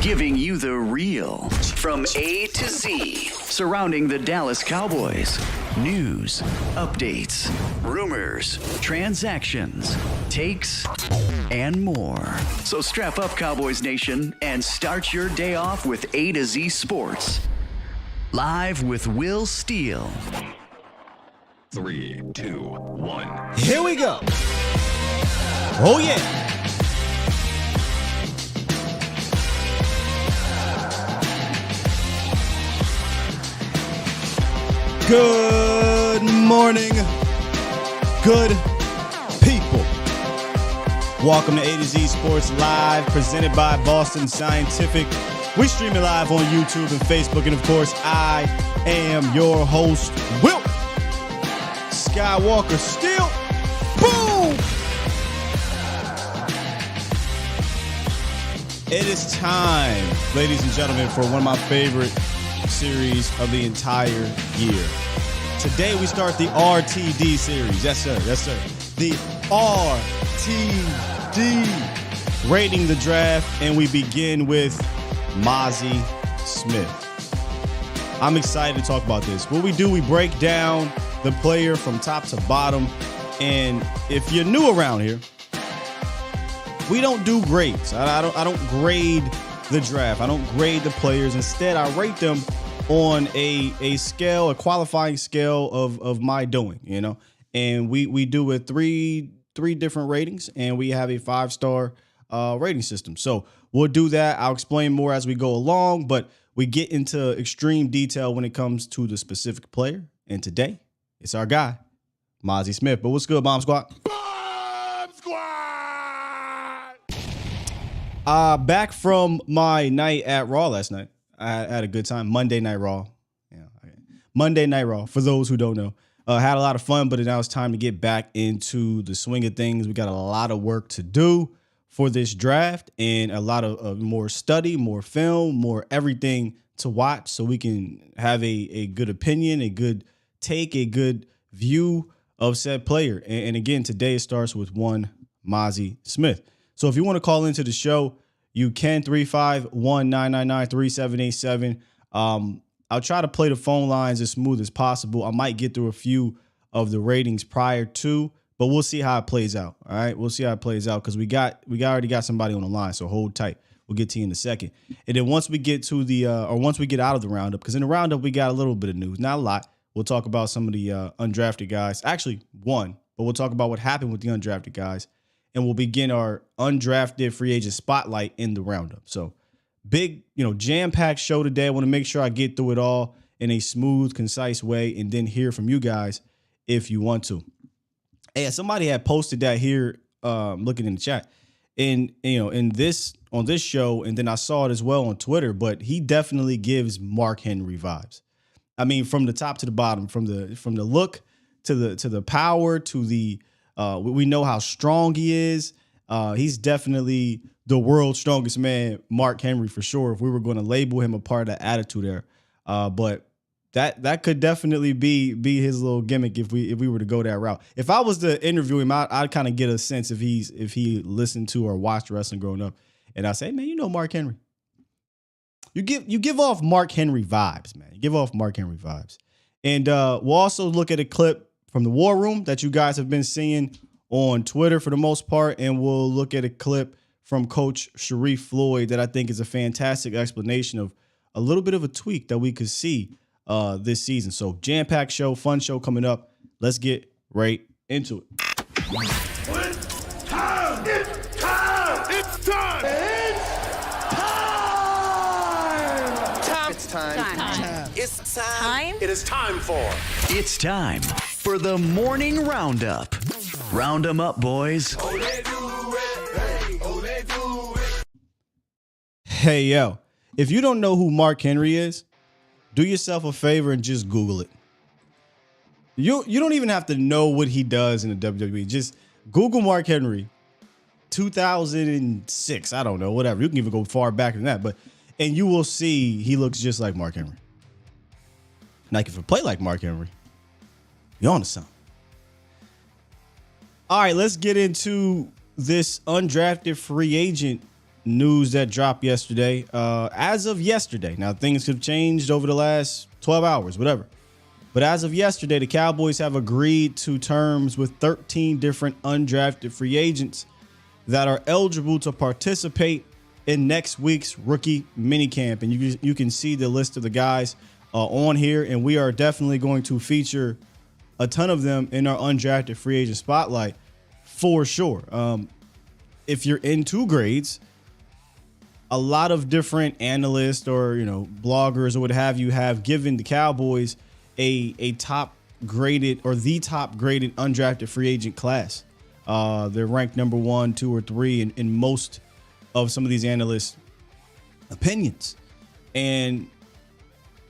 giving you the real from A to Z surrounding the Dallas Cowboys. News, updates, rumors, transactions, takes, and more. So strap up, Cowboys Nation, and start your day off with A to Z Sports. Live with Will Steele. 3, 2, 1. Here we go. Oh, yeah. Good morning, good people. Welcome to A to Z Sports Live, presented by Boston Scientific. We stream it live on YouTube and Facebook, and of course, I am your host, Will Skywalker Steele. Boom! It is time, ladies and gentlemen, for one of my favorite series of the entire year. Today we start the RTD series. Yes, sir. Yes, sir. The RTD, rating the draft, and we begin with Mazi Smith. I'm excited to talk about this. What we do, we break down the player from top to bottom, and if you're new around here, we don't do grades. I don't grade the draft. I don't grade the players. Instead, I rate them on a scale, a qualifying scale of my doing, you know. And we do it three different ratings, and we have a 5-star rating system. So we'll do that. I'll explain more as we go along, but we get into extreme detail when it comes to the specific player. And today, it's our guy, Mazi Smith. But what's good, Bomb Squad? Back from my night at Raw last night. I had a good time. Monday Night Raw. Yeah, Monday Night Raw, for those who don't know. Had a lot of fun, but now it's time to get back into the swing of things. We got a lot of work to do for this draft and a lot of more study, more film, more everything to watch so we can have a good opinion, a good take, a good view of said player. And again, today it starts with one Mazi Smith. So if you want to call into the show, you can 351-999-3787. I'll try to play the phone lines as smooth as possible. I might get through a few of the ratings prior to, but we'll see how it plays out. All right, we'll see how it plays out because we already got somebody on the line. So hold tight. We'll get to you in a second. And then once we get to the once we get out of the roundup, because in the roundup we got a little bit of news, not a lot. We'll talk about some of the undrafted guys. Actually, one, but we'll talk about what happened with the undrafted guys. And we'll begin our undrafted free agent spotlight in the roundup. So big, jam-packed show today. I want to make sure I get through it all in a smooth, concise way and then hear from you guys if you want to. Hey, somebody had posted that here, looking in the chat. And, on this show, and then I saw it as well on Twitter, but he definitely gives Mark Henry vibes. I mean, from the top to the bottom, from the look to the power to the we know how strong he is. He's definitely the world's strongest man, Mark Henry, for sure. If we were going to label him a part of that attitude there, but that could definitely be his little gimmick if we were to go that route. If I was to interview him, I'd kind of get a sense if he listened to or watched wrestling growing up, and I say, man, Mark Henry. You give off Mark Henry vibes, man. You give off Mark Henry vibes, and we'll also look at a clip from the War Room that you guys have been seeing on Twitter for the most part. And we'll look at a clip from Coach Sharif Floyd that I think is a fantastic explanation of a little bit of a tweak that we could see this season. So jam-packed show, fun show coming up. Let's get right into it. It's time! It's time! It's time! It's time! It's time! It is time for... It's time for the morning roundup. Round 'em up, boys. Hey, yo, if you don't know who Mark Henry is, do yourself a favor and just Google it. You don't even have to know what he does in the WWE. Just Google Mark Henry, 2006. I don't know, whatever. You can even go far back than that, and you will see he looks just like Mark Henry. Like if you play like Mark Henry, you're on to something. All right, let's get into this undrafted free agent news that dropped yesterday. As of yesterday, now things have changed over the last 12 hours, whatever. But as of yesterday, the Cowboys have agreed to terms with 13 different undrafted free agents that are eligible to participate in next week's rookie minicamp. And you can see the list of the guys on here, and we are definitely going to feature a ton of them in our undrafted free agent spotlight for sure. If you're in 2 grades, a lot of different analysts or bloggers or what have you have given the Cowboys a top graded or the top graded undrafted free agent class. They're ranked number 1, 2, or 3 in most of some of these analysts' opinions. And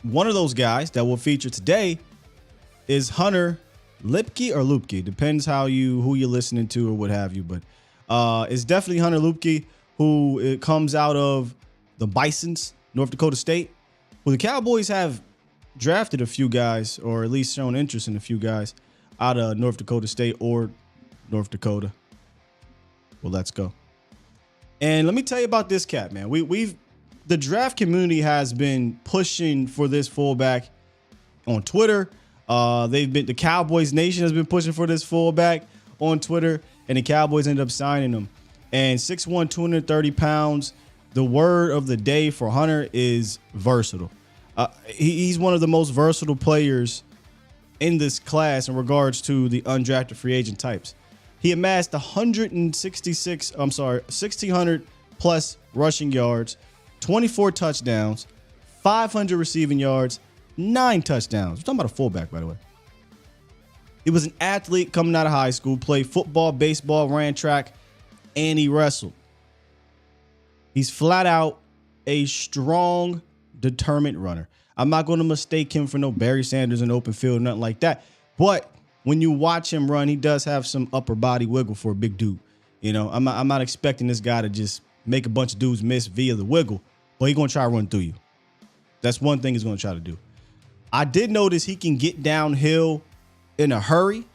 one of those guys that we'll feature today is Hunter Lipke or Lupke. Depends who you're listening to or what have you. But it's definitely Hunter Lupke, who it comes out of the Bisons, North Dakota State, who the Cowboys have drafted a few guys, or at least shown interest in a few guys out of North Dakota State or North Dakota. Well, let's go. And let me tell you about this cat, man. The draft community has been pushing for this fullback on Twitter. The Cowboys Nation has been pushing for this fullback on Twitter, and the Cowboys ended up signing him. And 6'1", 230 pounds. The word of the day for Hunter is versatile. He's one of the most versatile players in this class in regards to the undrafted free agent types. He amassed 1,600 plus rushing yards, 24 touchdowns, 500 receiving yards, 9 touchdowns. We're talking about a fullback, by the way. He was an athlete coming out of high school, played football, baseball, ran track, and he wrestled. He's flat out a strong, determined runner. I'm not going to mistake him for no Barry Sanders in open field, nothing like that. But when you watch him run, he does have some upper body wiggle for a big dude. I'm not expecting this guy to just make a bunch of dudes miss via the wiggle, but he's going to try to run through you. That's one thing he's going to try to do. I did notice he can get downhill in a hurry,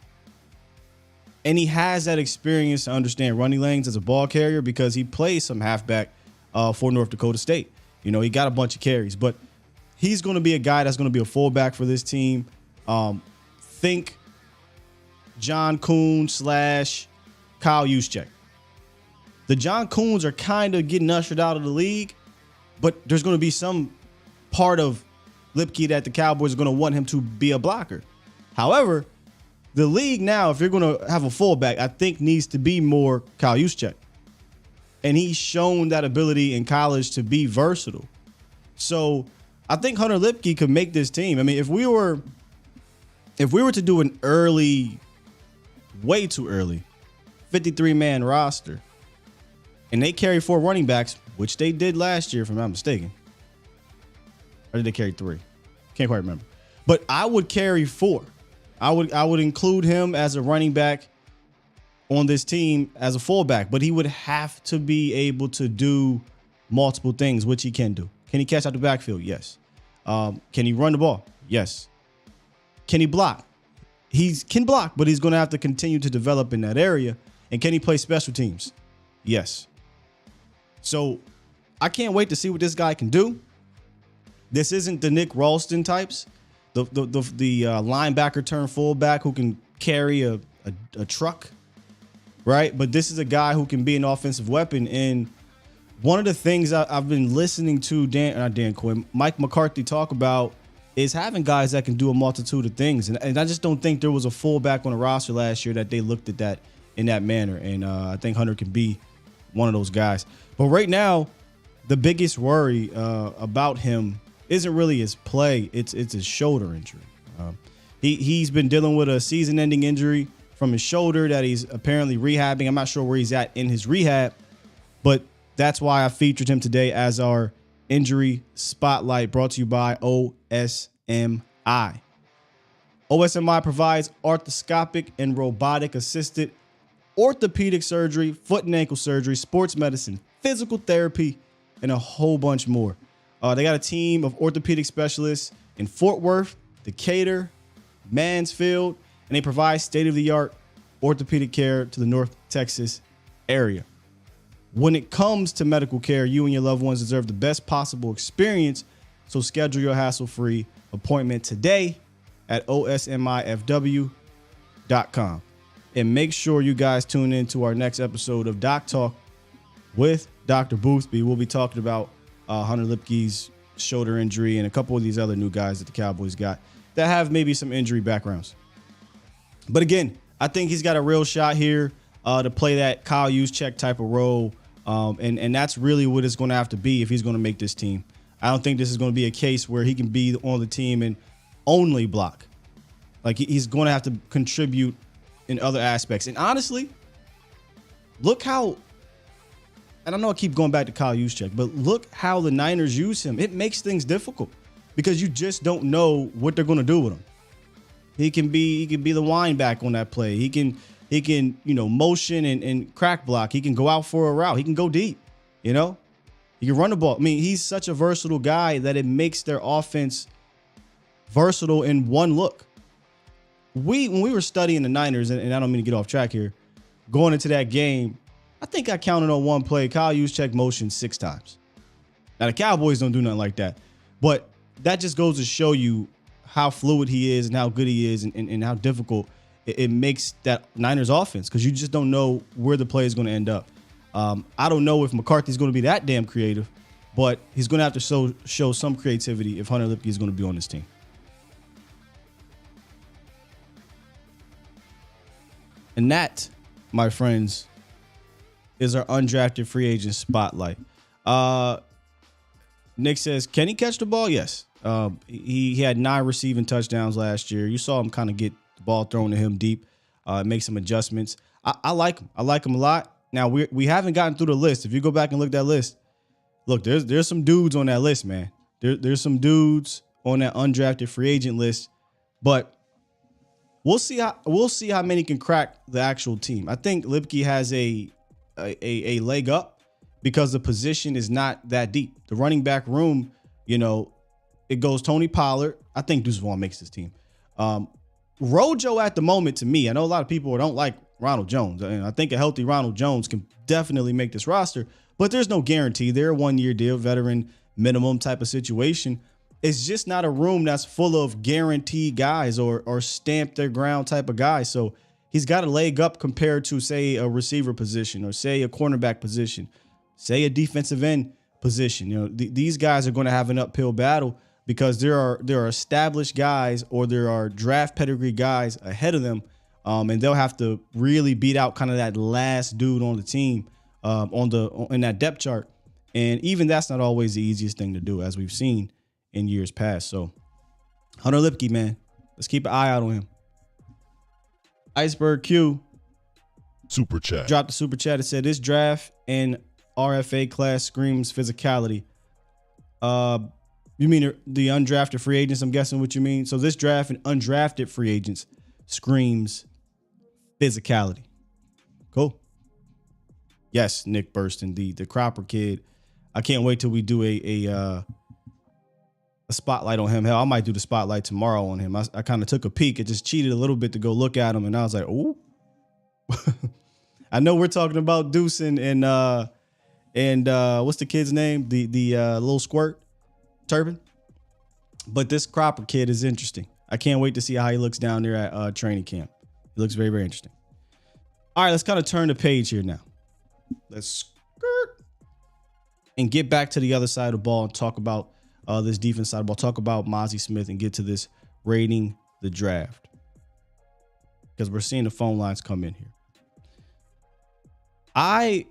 and he has that experience to understand running lanes as a ball carrier because he plays some halfback for North Dakota State. He got a bunch of carries, but he's going to be a guy that's going to be a fullback for this team. Think John Kuhn / Kyle Juszczyk. The John Kuhns are kind of getting ushered out of the league, but there's going to be some part of Lipke that the Cowboys are going to want him to be a blocker. However, the league now, if you're going to have a fullback, I think needs to be more Kyle Juszczyk. And he's shown that ability in college to be versatile. So I think Hunter Lipke could make this team. I mean, if we were to do an early, way too early, 53-man roster, and they carry 4 running backs, which they did last year, if I'm not mistaken. Or did they carry 3? Can't quite remember. But I would carry 4. I would include him as a running back on this team as a fullback, but he would have to be able to do multiple things, which he can do. Can he catch out the backfield? Yes. Can he run the ball? Yes. Can he block? He can block, but he's going to have to continue to develop in that area. And can he play special teams? Yes. So I can't wait to see what this guy can do. This isn't the Nick Ralston types, the linebacker turned fullback who can carry a truck, right? But this is a guy who can be an offensive weapon. And one of the things I've been listening to Mike McCarthy talk about is having guys that can do a multitude of things. And I just don't think there was a fullback on the roster last year that they looked at that in that manner. And I think Hunter can be one of those guys. But right now, the biggest worry about him isn't really his play. It's his shoulder injury. He's been dealing with a season-ending injury from his shoulder that he's apparently rehabbing. I'm not sure where he's at in his rehab, but that's why I featured him today as our injury spotlight, brought to you by OSMI. OSMI provides arthroscopic and robotic assisted orthopedic surgery, foot and ankle surgery, sports medicine, physical therapy, and a whole bunch more. They got a team of orthopedic specialists in Fort Worth, Decatur, Mansfield, and they provide state-of-the-art orthopedic care to the North Texas area. When it comes to medical care, you and your loved ones deserve the best possible experience. So schedule your hassle-free appointment today at osmifw.com. And make sure you guys tune in to our next episode of Doc Talk with Dr. Boothby. We'll be talking about Hunter Lipke's shoulder injury and a couple of these other new guys that the Cowboys got that have maybe some injury backgrounds. But again, I think he's got a real shot here to play that Kyle Juszczyk type of role. And that's really what it's going to have to be if he's going to make this team. I don't think this is going to be a case where he can be on the team and only block. Like, he's going to have to contribute in other aspects. And honestly, look how, and I know I keep going back to Kyle Juszczyk, but look how the Niners use him. It makes things difficult because you just don't know what they're going to do with him. He can be the wineback on that play. He can, motion and crack block. He can go out for a route. He can go deep, He can run the ball. I mean, he's such a versatile guy that it makes their offense versatile in one look. When we were studying the Niners, and I don't mean to get off track here, going into that game, I think I counted on one play, Kyle Juszczyk motion 6 times. Now, the Cowboys don't do nothing like that, but that just goes to show you how fluid he is and how good he is and how difficult it makes that Niners offense, because you just don't know where the play is going to end up. I don't know if McCarthy's going to be that damn creative, but he's going to have to show some creativity if Hunter Lipke is going to be on this team. And that, my friends, is our undrafted free agent spotlight. Nick says, can he catch the ball? Yes. He had 9 receiving touchdowns last year. You saw him kind of get the ball thrown to him deep, make some adjustments. I like him. I like him a lot. Now, we haven't gotten through the list. If you go back and look at that list, look, there's some dudes on that list, man. There's some dudes on that undrafted free agent list, but we'll see how many can crack the actual team. I think Lipke has a leg up because the position is not that deep. The running back room, it goes Tony Pollard. I think Deuce Vaughn makes this team. Rojo at the moment, to me, I know a lot of people don't like Ronald Jones. And I think a healthy Ronald Jones can definitely make this roster, but there's no guarantee. They're a 1-year deal, veteran minimum type of situation. It's just not a room that's full of guaranteed guys or stamp their ground type of guys. So he's got a leg up compared to, say, a receiver position or, say, a cornerback position, say, a defensive end position. These guys are going to have an uphill battle because there are established guys or there are draft pedigree guys ahead of them, and they'll have to really beat out kind of that last dude on the team in that depth chart. And even that's not always the easiest thing to do, as we've seen in years past. So Hunter Lipke, man, let's keep an eye out on him. Iceberg Q Super chat. dropped the super chat. It said this draft and RFA class screams physicality. You mean the undrafted free agents? I'm guessing what you mean. So this draft and undrafted free agents screams physicality. Cool. Yes, Nick Burston, the Cropper kid. I can't wait till we do a spotlight on him. Hell, I might do the spotlight tomorrow on him. I kind of took a peek. I just cheated a little bit to go look at him, and I was like, "Ooh." I know we're talking about Deuce and what's the kid's name? The little squirt turban. But this Cropper kid is interesting. I can't wait to see how he looks down there at training camp. He looks very, very interesting. All right, let's kind of turn the page here now. Let's skirt and get back to the other side of the ball and talk about this defense side of the ball. Talk about Mazi Smith and get to this rating the draft, because we're seeing the phone lines come in here. I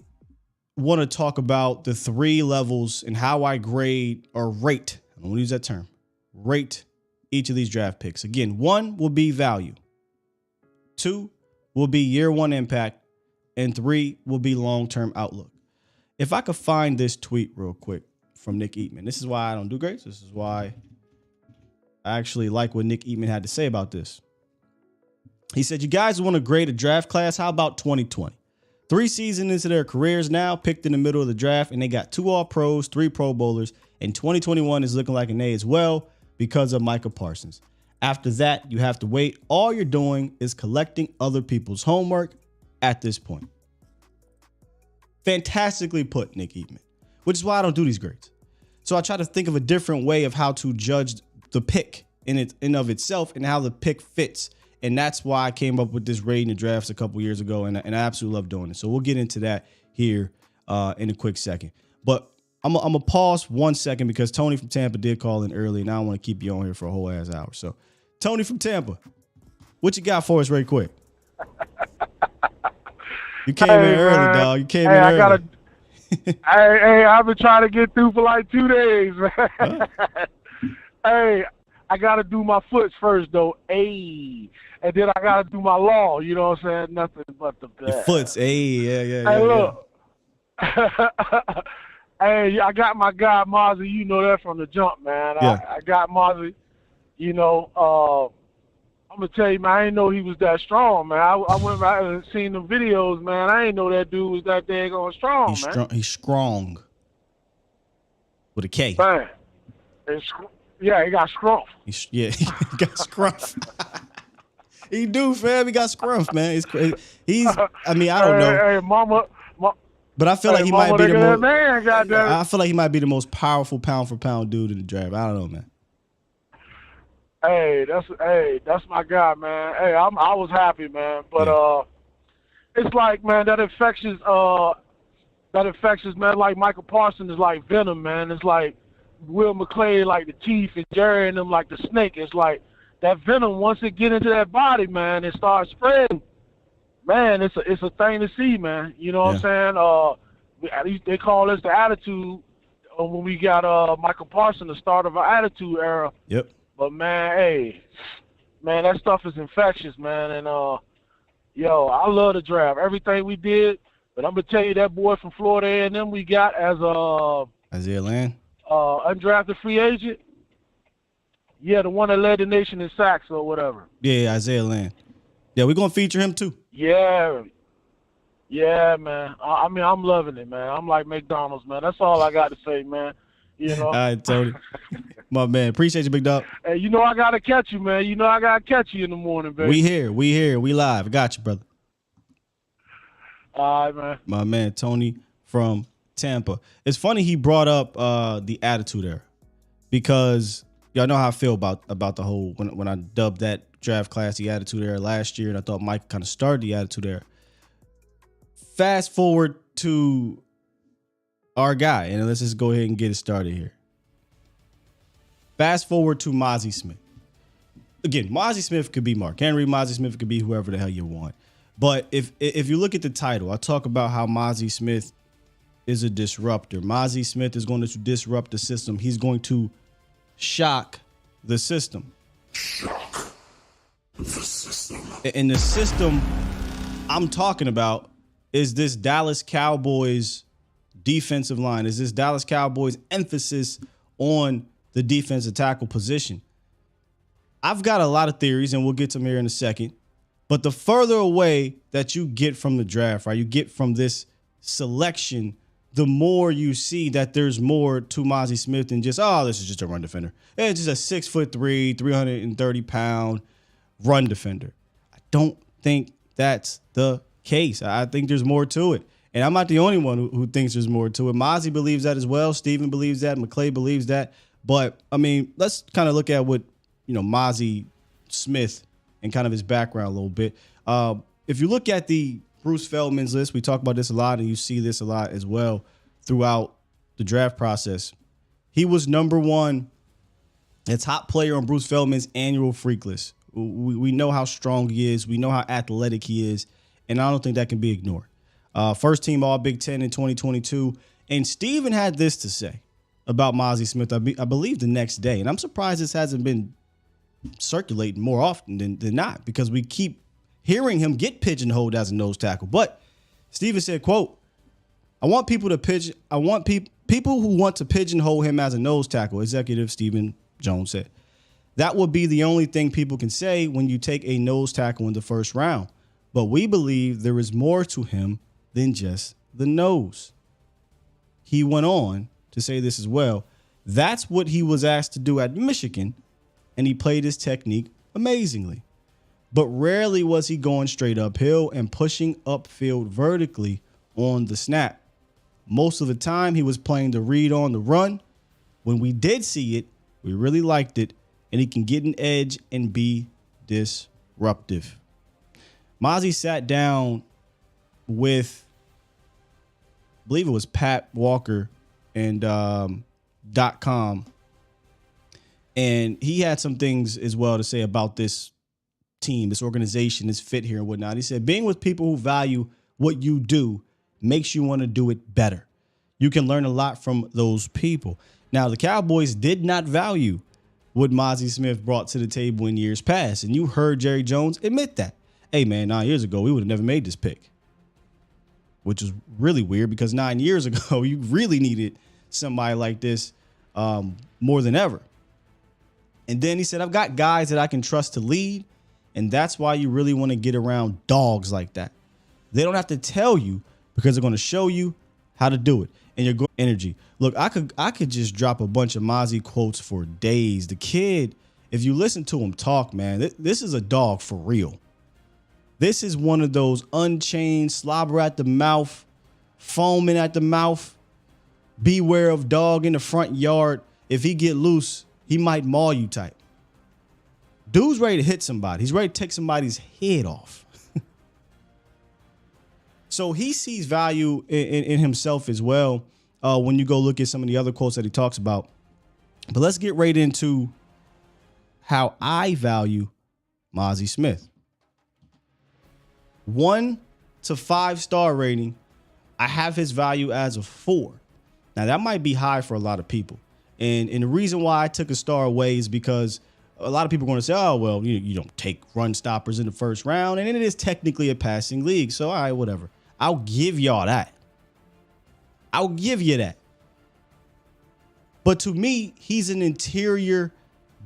want to talk about the 3 levels and how I grade or rate. I don't want to use that term. Rate each of these draft picks. Again, 1 will be value. 2 will be year 1 impact. And 3 will be long-term outlook. If I could find this tweet real quick from Nick Eatman. This is why I don't do grades. This is why I actually like what Nick Eatman had to say about this. He said, you guys want to grade a draft class? How about 2020? 3 seasons into their careers now, picked in the middle of the draft, and they got 2 All-Pros, 3 Pro Bowlers, and 2021 is looking like an A as well because of Micah Parsons. After that, you have to wait. All you're doing is collecting other people's homework at this point. Fantastically put, Nick Eatman, which is why I don't do these grades. So I try to think of a different way of how to judge the pick in of itself and how the pick fits. And that's why I came up with this rating of drafts a couple years ago, and I absolutely love doing it. So we'll get into that here in a quick second. But I'm gonna pause 1 second because Tony from Tampa did call in early, and I don't want to keep you on here for a whole ass hour. So, Tony from Tampa, what you got for us, very quick? You came in early, dog. You came in early. I've been trying to get through for like 2 days, man. Huh? Hey, I got to do my foots first, though. And then I got to do my law. You know what I'm saying? Nothing but the best. Your foots. Yeah. Hey, look. Hey, I got my guy, Mazi. You know that from the jump, man. Yeah. I got Mazi. You know, I'm going to tell you, man, I didn't know he was that strong, man. I went back and seen the videos, man. I didn't know that dude was that daggone strong, man. He's strong. With a K. Man. Yeah, he got scruff. He got scruff. He do, fam. He got scruff, man. I mean, I don't know. Hey, mama. But I feel like he might be the most. Man, I feel like he might be the most powerful pound for pound dude in the draft. I don't know, man. Hey, that's my guy, man. Hey, I was happy, man. But it's like, man, that infectious man, like Michael Parsons is like venom, man. It's like Will McClay, like the teeth, and Jerry and them like the snake. It's like that venom, once it get into that body, man, it starts spreading. Man, it's a thing to see, man. You know what I'm saying? They call this the attitude when we got Michael Parsons, the start of our attitude era. Yep. But man, that stuff is infectious, man. And I love the draft. Everything we did. But I'm gonna tell you, that boy from Florida A&M we got as Isaiah Land. Undrafted free agent. Yeah, the one that led the nation in sacks or whatever. Yeah, Isaiah Land. Yeah, we're gonna feature him too. Yeah, man. I mean, I'm loving it, man. I'm like McDonald's, man. That's all I got to say, man. You know. All right, Tony. My man, appreciate you, big dog. Hey, you know I gotta catch you, man. You know I gotta catch you in the morning, baby. We here, we live. Got you, brother. All right, man. My man, Tony from Tampa. It's funny he brought up the attitude era because y'all know how I feel about the whole when I dubbed that draft class the attitude era last year, and I thought Mike kind of started the attitude era. Fast forward to our guy, and let's just go ahead and get it started here. Fast forward to Mazi Smith. Again, Mazi Smith could be Mark Henry. Mazi Smith could be whoever the hell you want. But if you look at the title, I talk about how Mazi Smith is a disruptor. Mazi Smith is going to disrupt the system. He's going to shock the system. Shock the system. And the system I'm talking about is this Dallas Cowboys defensive line. Is this Dallas Cowboys emphasis on the defensive tackle position? I've got a lot of theories, and we'll get to them here in a second. But the further away that you get from the draft, right, you get from this selection, the more you see that there's more to Mazi Smith than just, this is just a run defender. It's just a 6'3", 330-pound run defender. I don't think that's the case. I think there's more to it. And I'm not the only one who thinks there's more to it. Mazi believes that as well. Steven believes that. McClay believes that. But, I mean, let's kind of look at what, Mazi Smith and kind of his background a little bit. If you look at the Bruce Feldman's list, we talk about this a lot, and you see this a lot as well throughout the draft process. He was number one, a top player on Bruce Feldman's annual freak list. We know how strong he is. We know how athletic he is, and I don't think that can be ignored. First team All Big Ten in 2022. And Steven had this to say about Mazi Smith, I believe, the next day. And I'm surprised this hasn't been circulating more often than not, because we keep hearing him get pigeonholed as a nose tackle. But Steven said, quote, I want people who want to pigeonhole him as a nose tackle, executive Stephen Jones said. That would be the only thing people can say when you take a nose tackle in the first round. But we believe there is more to him than just the nose. He went on to say this as well. That's what he was asked to do at Michigan, and he played his technique amazingly. But rarely was he going straight uphill and pushing upfield vertically on the snap. Most of the time, he was playing the read on the run. When we did see it, we really liked it, and he can get an edge and be disruptive. Mazi sat down with, I believe it was Pat Walker and .com, and he had some things as well to say about this team, this organization, this fit here and whatnot. He said, being with people who value what you do makes you want to do it better. You can learn a lot from those people. Now, the Cowboys did not value what Mazi Smith brought to the table in years past. And you heard Jerry Jones admit that. Hey, man, 9 years ago, we would have never made this pick, which is really weird because 9 years ago, you really needed somebody like this more than ever. And then he said, I've got guys that I can trust to lead. And that's why you really want to get around dogs like that. They don't have to tell you because they're going to show you how to do it. And your good energy. Look, I could just drop a bunch of Mazi quotes for days. The kid, if you listen to him talk, man, this is a dog for real. This is one of those unchained, slobber at the mouth, foaming at the mouth, beware of dog in the front yard. If he get loose, he might maul you type. Dude's ready to hit somebody. He's ready to take somebody's head off. So he sees value in himself as well when you go look at some of the other quotes that he talks about. But let's get right into how I value Mazi Smith. 1 to 5 star rating, I have his value as a 4. Now, that might be high for a lot of people. And the reason why I took a star away is because a lot of people are going to say, oh, well, you don't take run stoppers in the first round. And it is technically a passing league. So, all right, whatever. I'll give y'all that. I'll give you that. But to me, he's an interior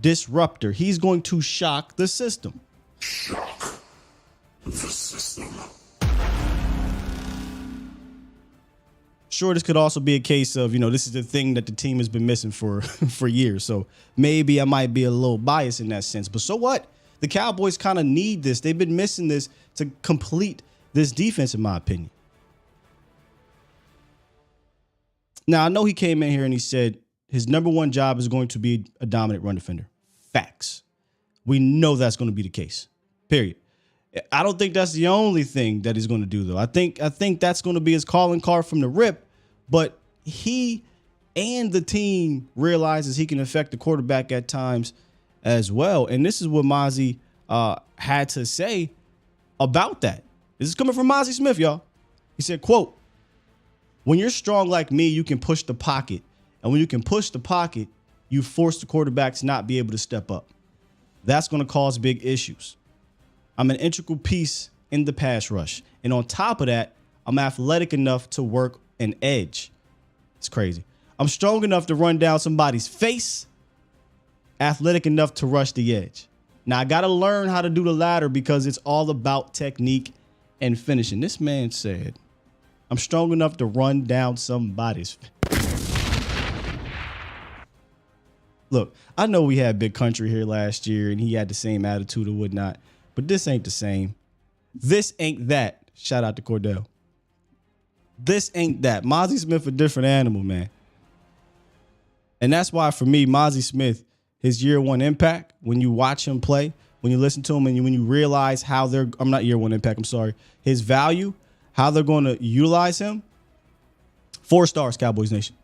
disruptor. He's going to shock the system. Shock the system. Sure, this could also be a case of, this is the thing that the team has been missing for years. So maybe I might be a little biased in that sense. But so what? The Cowboys kind of need this. They've been missing this to complete this defense, in my opinion. Now, I know he came in here and he said his number one job is going to be a dominant run defender. Facts. We know that's going to be the case. Period. I don't think that's the only thing that he's going to do, though. I think that's going to be his calling card from the rip. But he and the team realizes he can affect the quarterback at times as well. And this is what Mazi had to say about that. This is coming from Mazi Smith, y'all. He said, quote, when you're strong like me, you can push the pocket. And when you can push the pocket, you force the quarterback to not be able to step up. That's going to cause big issues. I'm an integral piece in the pass rush. And on top of that, I'm athletic enough to work an edge. It's crazy. I'm strong enough to run down somebody's face, athletic enough to rush the edge. Now, I got to learn how to do the latter because it's all about technique and finishing. This man said, I'm strong enough to run down somebody's face. Look, I know we had Big Country here last year and he had the same attitude or whatnot, but this ain't the same. This ain't that. Shout out to Cordell. This ain't that. Mazi Smith a different animal, man. And that's why for me, Mazi Smith, his year one impact, when you watch him play, when you listen to him and when you realize how I'm not year one impact, I'm sorry, his value, how they're going to utilize him, 4 stars, Cowboys Nation.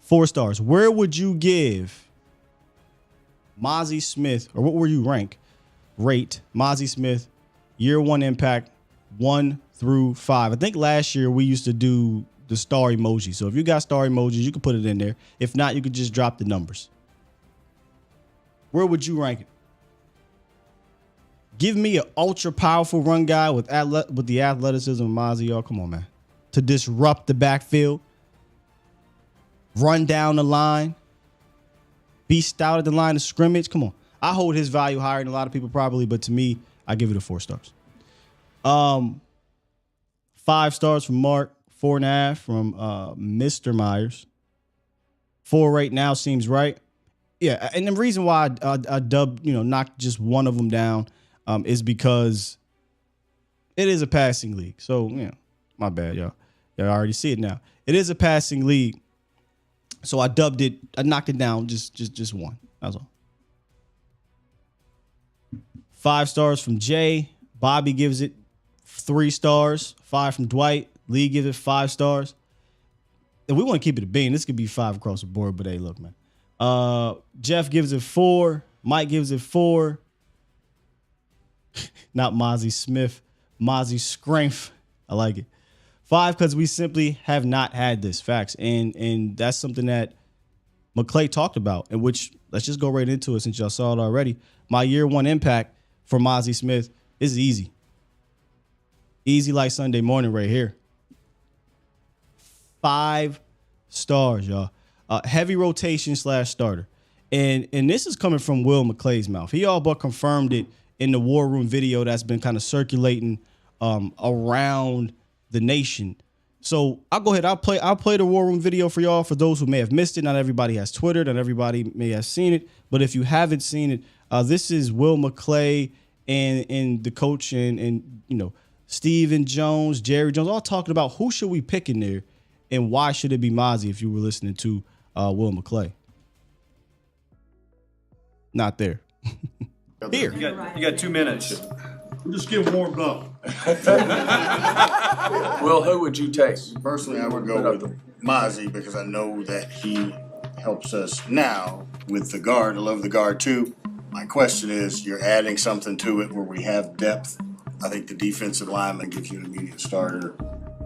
4 stars. Where would you give Mazi Smith, or what would you rate Mazi Smith, year one impact, 1 through 5? I think last year we used to do the star emoji. So if you got star emojis, you can put it in there. If not, you could just drop the numbers. Where would you rank it? Give me an ultra powerful run guy with the athleticism of Mazi, y'all. Come on, man. To disrupt the backfield, run down the line, be stout at the line of scrimmage. Come on. I hold his value higher than a lot of people probably, but to me, I give it a 4 stars. 5 stars from Mark, 4.5 from Mr. Myers. 4 right now seems right. Yeah, and the reason why I dubbed, knocked just one of them down is because it is a passing league. So, my bad, y'all. You already see it now. It is a passing league. So I knocked it down just one. That's all. 5 stars from Jay. Bobby gives it 3 stars. 5 from Dwight. Lee gives it 5 stars. And we want to keep it a bean. This could be 5 across the board, but hey, look, man. Jeff gives it 4. Mike gives it 4. Not Mazi Smith. Mazi Scrainf. I like it. 5 because we simply have not had this. Facts. And that's something that McClay talked about, in which, let's just go right into it since y'all saw it already. My year 1 impact for Mazi Smith is easy. Easy like Sunday morning right here. 5 stars, y'all. Heavy rotation / starter. And this is coming from Will McClay's mouth. He all but confirmed it in the War Room video that's been kind of circulating around the nation. So I'll go ahead. I'll play the War Room video for y'all for those who may have missed it. Not everybody has Twitter. Not everybody may have seen it. But if you haven't seen it, this is Will McClay and the coach and you know, Steven Jones, Jerry Jones, all talking about who should we pick in there and why should it be Mazi if you were listening to Will McClay. Not there. Here. You got 2 minutes. We're just getting warmed up. Will, who would you take? Personally, I would go with Mazi because I know that he helps us now with the guard. I love the guard too. My question is, you're adding something to it where we have depth. I think the defensive lineman gives you an immediate starter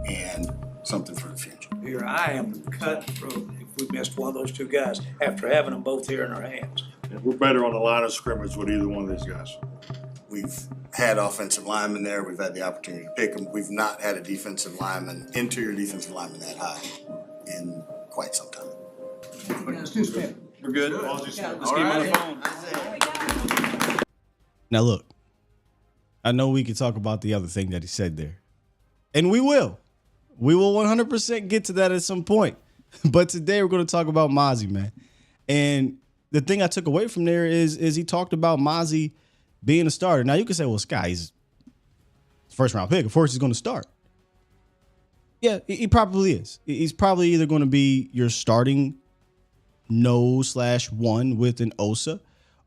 and something for the future. Here I am cut throat if we missed one of those 2 guys after having them both here in our hands. And we're better on the line of scrimmage with either one of these guys. We've had offensive linemen there. We've had the opportunity to pick them. We've not had a defensive lineman, interior defensive lineman that high in quite some time. We're good. Let's get him on the phone. Now, look, I know we could talk about the other thing that he said there, and we will. We will 100% get to that at some point. But today we're going to talk about Mazi, man. And the thing I took away from there is he talked about Mazi being a starter. Now, you can say, well, Sky's first round pick. Of course, he's going to start. Yeah, he probably is. He's probably either going to be your starting nose/1 with an Osa,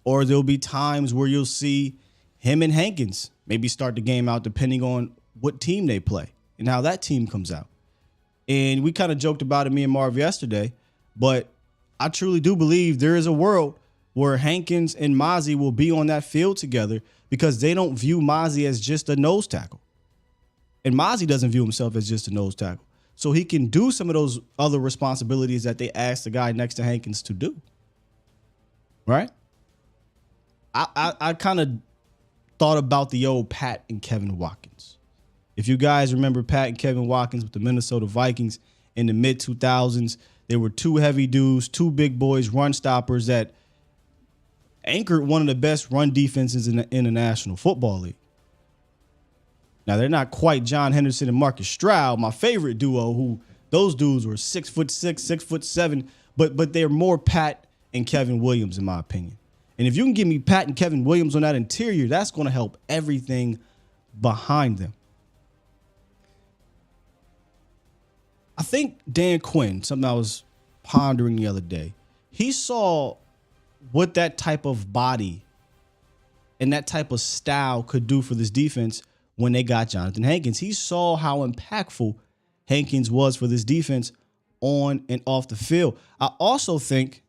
or there'll be times where you'll see him and Hankins maybe start the game out depending on what team they play and how that team comes out. And we kind of joked about it, me and Marv, yesterday, but I truly do believe there is a world where Hankins and Mazi will be on that field together because they don't view Mazi as just a nose tackle. And Mazi doesn't view himself as just a nose tackle. So he can do some of those other responsibilities that they asked the guy next to Hankins to do. Right? I kind of thought about the old Pat and Kevin Watkins. If you guys remember Pat and Kevin Watkins with the Minnesota Vikings in the mid-2000s, they were 2 heavy dudes, 2 big boys, run stoppers that anchored one of the best run defenses in the National Football League. Now, they're not quite John Henderson and Marcus Stroud, my favorite duo, who those dudes were 6'6", 6'7", but they're more Pat and Kevin Williams, in my opinion. And if you can give me Pat and Kevin Williams on that interior, that's going to help everything behind them. I think Dan Quinn, something I was pondering the other day, he saw what that type of body and that type of style could do for this defense when they got Jonathan Hankins. He saw how impactful Hankins was for this defense on and off the field. I also think,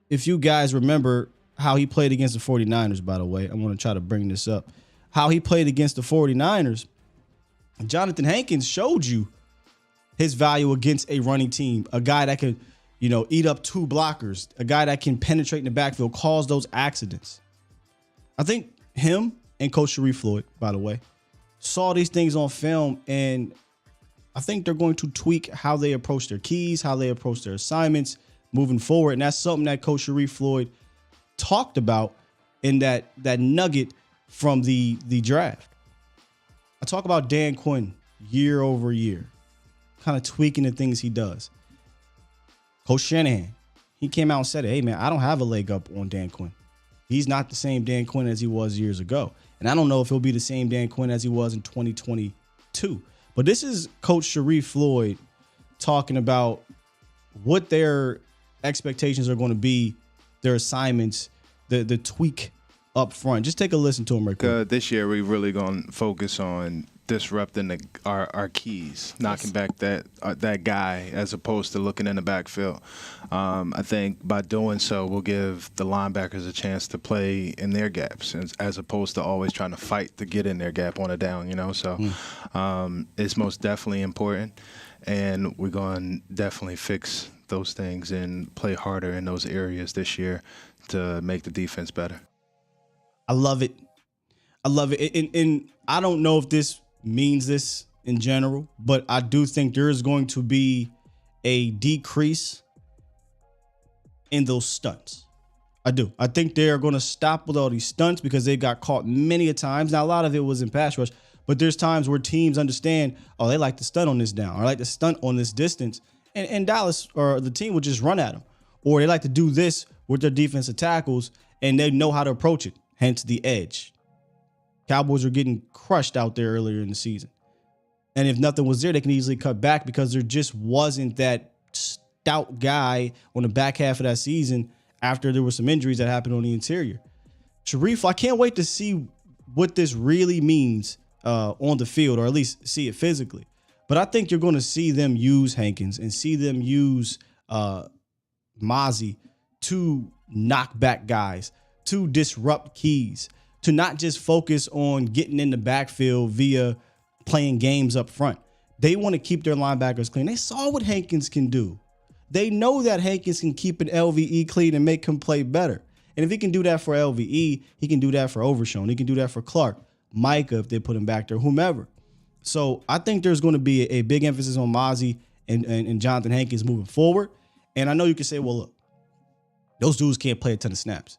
if you guys remember how he played against the 49ers, by the way, I'm going to try to bring this up. How he played against the 49ers, Jonathan Hankins showed you his value against a running team, a guy that could, eat up 2 blockers, a guy that can penetrate in the backfield, cause those accidents. I think him and Coach Sharif Floyd, by the way, saw these things on film, and I think they're going to tweak how they approach their keys, how they approach their assignments moving forward. And that's something that Coach Sharif Floyd talked about in that nugget from the draft. I talk about Dan Quinn year over year, kind of tweaking the things he does. Coach Shanahan, he came out and said, hey, man, I don't have a leg up on Dan Quinn. He's not the same Dan Quinn as he was years ago. And I don't know if he'll be the same Dan Quinn as he was in 2022. But this is Coach Sharif Floyd talking about what their expectations are going to be, their assignments, the tweak up front. Just take a listen to him right quick. This year, we're really going to focus on disrupting our keys, knocking back that guy as opposed to looking in the backfield. I think by doing so, we'll give the linebackers a chance to play in their gaps as opposed to always trying to fight to get in their gap on a down, you know. So it's most definitely important, and we're going to definitely fix those things and play harder in those areas this year to make the defense better. I love it. I love it. And I don't know if this means this in general, but I do think there is going to be a decrease in those stunts. I do. I think they are going to stop with all these stunts because they got caught many a times. Now, a lot of it was in pass rush, but there's times where teams understand, oh, they like to stunt on this down or like to stunt on this distance. And Dallas or the team will just run at them. Or they like to do this with their defensive tackles and they know how to approach it, hence the edge. Cowboys are getting crushed out there earlier in the season. And if nothing was there, they can easily cut back because there just wasn't that stout guy on the back half of that season after there were some injuries that happened on the interior. Sharif, I can't wait to see what this really means on the field, or at least see it physically. But I think you're going to see them use Hankins and see them use Mazi to knock back guys, to disrupt keys, to not just focus on getting in the backfield via playing games up front. They want to keep their linebackers clean. They saw what Hankins can do. They know that Hankins can keep an LVE clean and make him play better. And if he can do that for LVE, he can do that for Overshown. He can do that for Clark, Micah, if they put him back there, whomever. So I think there's going to be a big emphasis on Mazi and Jonathan Hankins moving forward. And I know you can say, well, look, those dudes can't play a ton of snaps.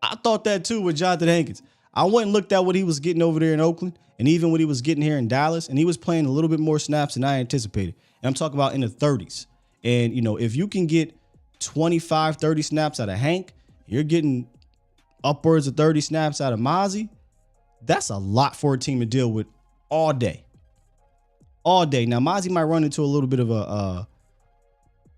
I thought that too with Jonathan Hankins. I went and looked at what he was getting over there in Oakland and even what he was getting here in Dallas, and he was playing a little bit more snaps than I anticipated. And I'm talking about in the 30s. And, you know, if you can get 25, 30 snaps out of Hank, you're getting upwards of 30 snaps out of Mazi. That's a lot for a team to deal with all day. All day. Now, Mazi might run into a little bit of a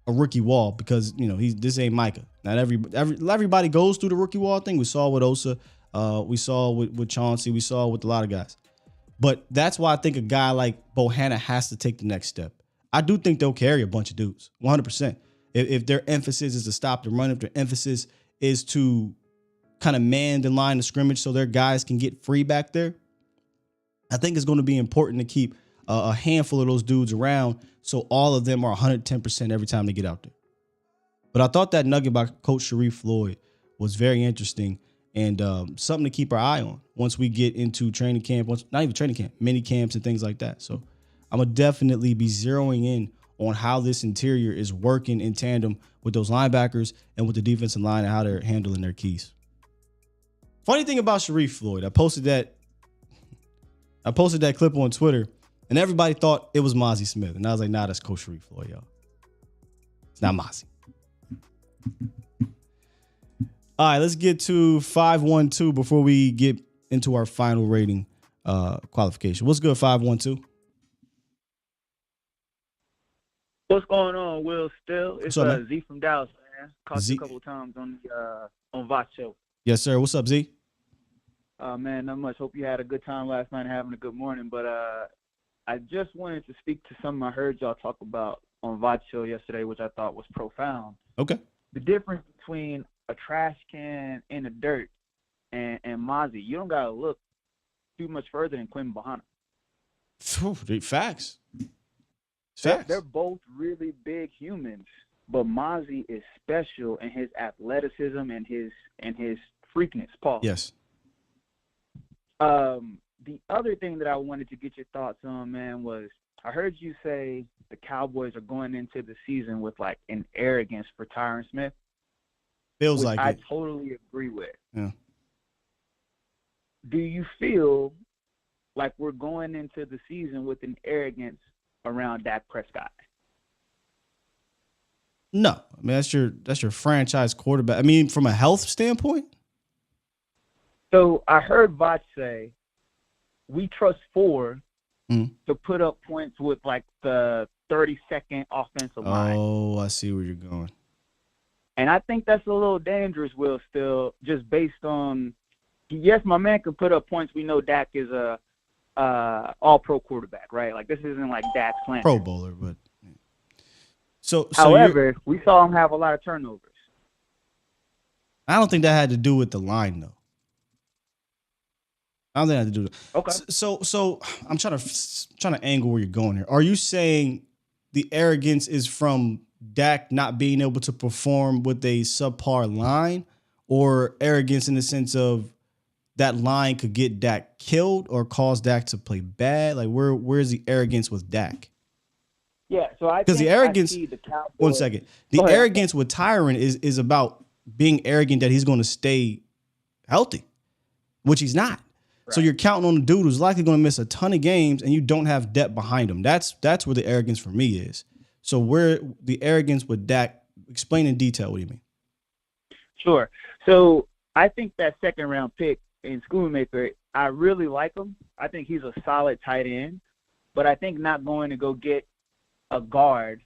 rookie wall because, you know, this ain't Micah. Not everybody goes through the rookie wall thing. We saw with Osa. We saw with Chauncey. We saw with a lot of guys. But that's why I think a guy like Bohanna has to take the next step. I do think they'll carry a bunch of dudes, 100%. If their emphasis is to stop the run, if their emphasis is to kind of man the line of scrimmage so their guys can get free back there, I think it's going to be important to keep a handful of those dudes around so all of them are 110% every time they get out there. But I thought that nugget by Coach Sharif Floyd was very interesting and something to keep our eye on once we get into training camp, not even training camp, mini camps and things like that. So I'm going to definitely be zeroing in on how this interior is working in tandem with those linebackers and with the defensive line and how they're handling their keys. Funny thing about Sharif Floyd, I posted that clip on Twitter and everybody thought it was Mazi Smith. And I was like, nah, that's Coach Sharif Floyd, y'all. It's not Mazi. All right, let's get to 512 before we get into our final rating qualification. What's good, 512? What's going on, Will? Still, it's up, Z from Dallas, man. Caught you a couple of times on the Vox show. Yes, sir. What's up, Z? Man, not much. Hope you had a good time last night and having a good morning. But I just wanted to speak to something I heard y'all talk about on Vox show yesterday, which I thought was profound. Okay. The difference between a trash can in the dirt and Mazi. You don't gotta look too much further than Quinn Bohanna. Facts. They're both really big humans, but Mazi is special in his athleticism and his freakness. Paul. Yes. The other thing that I wanted to get your thoughts on, man, was I heard you say the Cowboys are going into the season with like an arrogance for Tyron Smith. Feels like I it. totally agree with. Yeah. Do you feel like we're going into the season with an arrogance around Dak Prescott? No. I mean, that's your franchise quarterback. I mean, from a health standpoint? So I heard Voch say, we trust 4 to put up points with like the 32nd offensive line. Oh, I see where you're going. And I think that's a little dangerous, Will, still, just based on, yes, my man can put up points. We know Dak is a all-pro quarterback, right? Like, this isn't like Dak slander. Pro bowler, but. So however, we saw him have a lot of turnovers. I don't think that had to do with the line, though. I don't think that had to do with it. Okay. So I'm trying to angle where you're going here. Are you saying the arrogance is from Dak not being able to perform with a subpar line, or arrogance in the sense of that line could get Dak killed or cause Dak to play bad? Like, where's the arrogance with Dak? Yeah, so I because the arrogance. the Cowboys, 1 second. The arrogance with Tyron is about being arrogant that he's going to stay healthy, which he's not. Right. So you're counting on the dude who's likely going to miss a ton of games, and you don't have depth behind him. That's where the arrogance for me is. So where the arrogance with Dak? Explain in detail. What do you mean? Sure. So I think that second round pick in Schoonmaker, I really like him. I think he's a solid tight end, but I think not going to go get a guard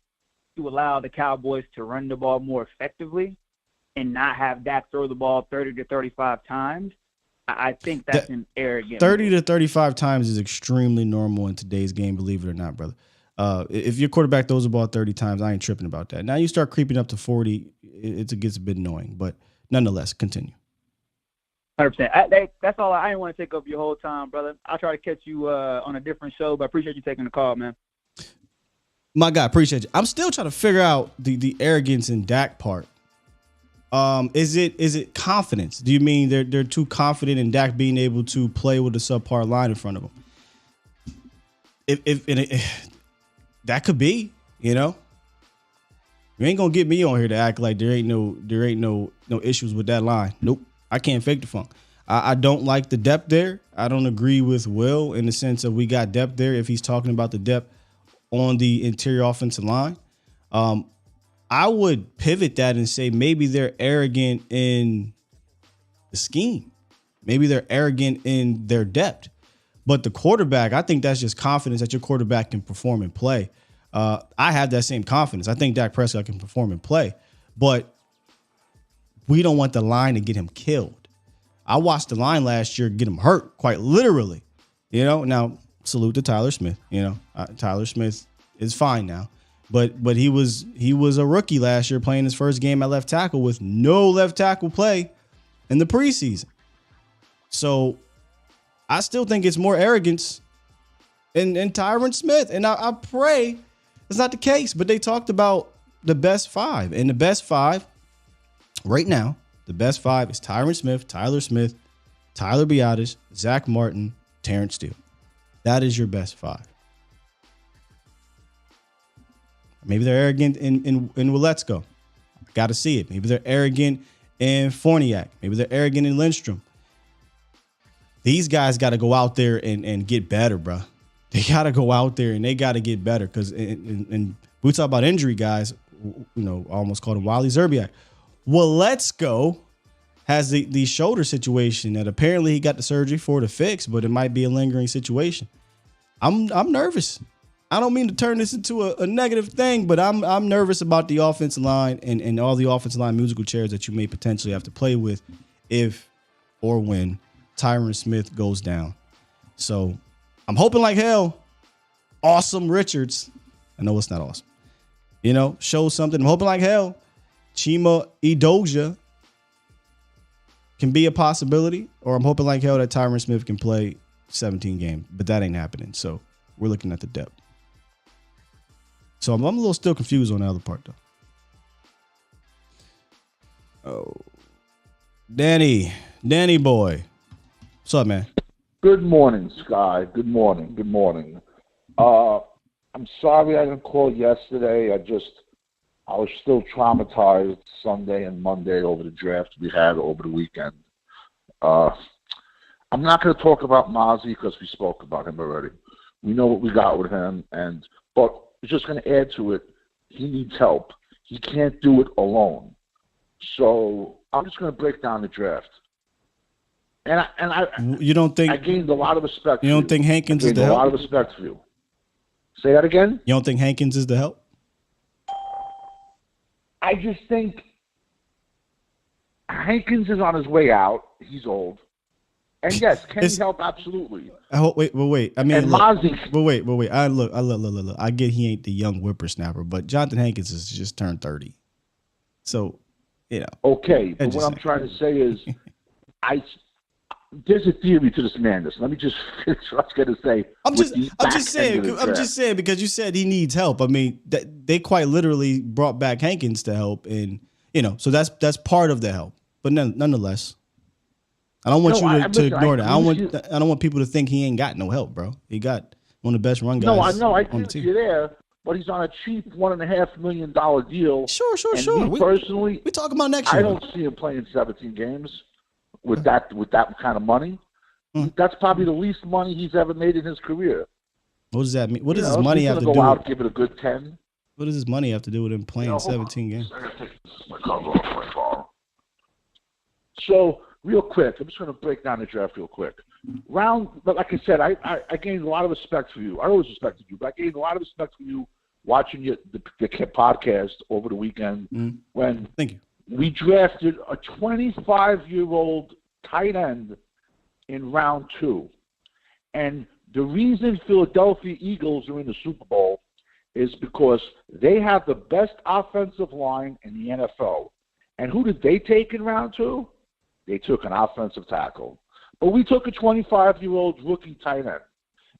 to allow the Cowboys to run the ball more effectively and not have Dak throw the ball 30 to 35 times, I think that's an arrogant 30 to 35 times is extremely normal in today's game, believe it or not, brother. If your quarterback throws the ball 30 times, I ain't tripping about that. Now you start creeping up to 40, it gets a bit annoying, but nonetheless, continue. 100%. That's all. I didn't want to take up your whole time, brother. I'll try to catch you on a different show, but I appreciate you taking the call, man. My guy, appreciate you. I'm still trying to figure out the arrogance in Dak part. Is it confidence? Do you mean they're too confident in Dak being able to play with a subpar line in front of him? If that could be, you know. You ain't gonna get me on here to act like there ain't no issues with that line. Nope. I can't fake the funk. I don't like the depth there. I don't agree with Will in the sense of we got depth there if he's talking about the depth on the interior offensive line. I would pivot that and say maybe they're arrogant in the scheme. Maybe they're arrogant in their depth. But the quarterback, I think that's just confidence that your quarterback can perform and play. I have that same confidence. I think Dak Prescott can perform and play. But we don't want the line to get him killed. I watched the line last year get him hurt, quite literally. You know, now salute to Tyler Smith. You know, Tyler Smith is fine now. But he was a rookie last year playing his first game at left tackle with no left tackle play in the preseason. So I still think it's more arrogance in Tyron Smith. And I pray it's not the case. But they talked about the best five. And the best five right now, the best five is Tyron Smith, Tyler Smith, Tyler Biadasz, Zach Martin, Terrence Steele. That is your best five. Maybe they're arrogant in Willetsko. Got to see it. Maybe they're arrogant in Forniak. Maybe they're arrogant in Lindstrom. These guys got to go out there and get better, bro. They got to go out there and they got to get better because and we talk about injury guys, you know, I almost called him Wally Zerbiak. Willetsko has the shoulder situation that apparently he got the surgery for to fix, but it might be a lingering situation. I'm nervous. I don't mean to turn this into a negative thing, but I'm nervous about the offensive line and all the offensive line musical chairs that you may potentially have to play with if or when Tyron Smith goes down. So I'm hoping like hell, Awesome Richards. I know it's not awesome. You know, show something. I'm hoping like hell, Chima Edoja can be a possibility, or I'm hoping like hell that Tyron Smith can play 17 games, but that ain't happening. So we're looking at the depth. So I'm a little still confused on the other part, though. Oh, Danny boy. What's up, man? Good morning, Sky. Good morning. I'm sorry I didn't call yesterday. I was still traumatized Sunday and Monday over the draft we had over the weekend. I'm not going to talk about Mazi because we spoke about him already. We know what we got with him, but it's just going to add to it. He needs help. He can't do it alone. So I'm just going to break down the draft. You don't think I gained a lot of respect. You don't think Hankins is the help? A lot of respect for you. Say that again. You don't think Hankins is the help? I just think Hankins is on his way out. He's old. And yes, can he help? Absolutely. Wait. I mean, and Mazi. Wait. Look. I get he ain't the young whippersnapper, but Jonathan Hankins has just turned 30. So, Okay, but what I'm trying to say is, there's a theory to this madness. Let me just finish what I was going to say. I'm just saying because you said he needs help. I mean, they quite literally brought back Hankins to help, and so that's part of the help. But nonetheless, I don't want to ignore that. I don't want people to think he ain't got no help, bro. He got one of the best run guys. No, I know. I think you're there, but he's on a cheap $1.5 million deal. Sure. Me personally, we talking about next year. I don't see him playing 17 games with that kind of money. That's probably the least money he's ever made in his career. What does that mean? What does his money have to do? Go out, give it a good 10. What does his money have to do with him playing 17 games? I gotta take my cover off my phone. So, real quick, I'm just going to break down the draft real quick. But like I said, I gained a lot of respect for you. I always respected you, but I gained a lot of respect for you watching the podcast over the weekend when Thank you. We drafted a 25-year-old tight end in round 2. And the reason Philadelphia Eagles are in the Super Bowl is because they have the best offensive line in the NFL. And who did they take in round 2? They took an offensive tackle. But we took a 25-year-old rookie tight end.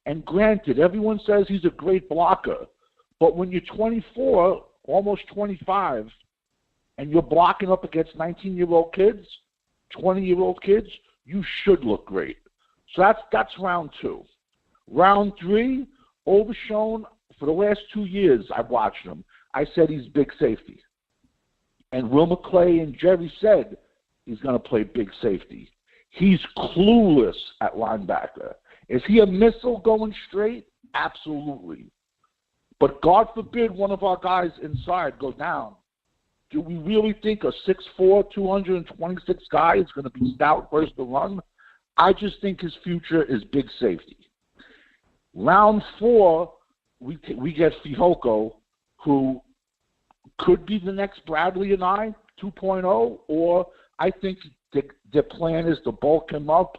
And granted, everyone says he's a great blocker. But when you're 24, almost 25, and you're blocking up against 19-year-old kids, 20-year-old kids, you should look great. So that's round 2. Round 3, Overshown, for the last 2 years I've watched him, I said he's big safety. And Will McClay and Jerry said he's going to play big safety. He's clueless at linebacker. Is he a missile going straight? Absolutely. But God forbid one of our guys inside go down. Do we really think a 6'4", 226 guy is going to be stout first to run? I just think his future is big safety. Round 4, we get Fihoko, who could be the next Bradley and I, 2.0, or I think the plan is to bulk him up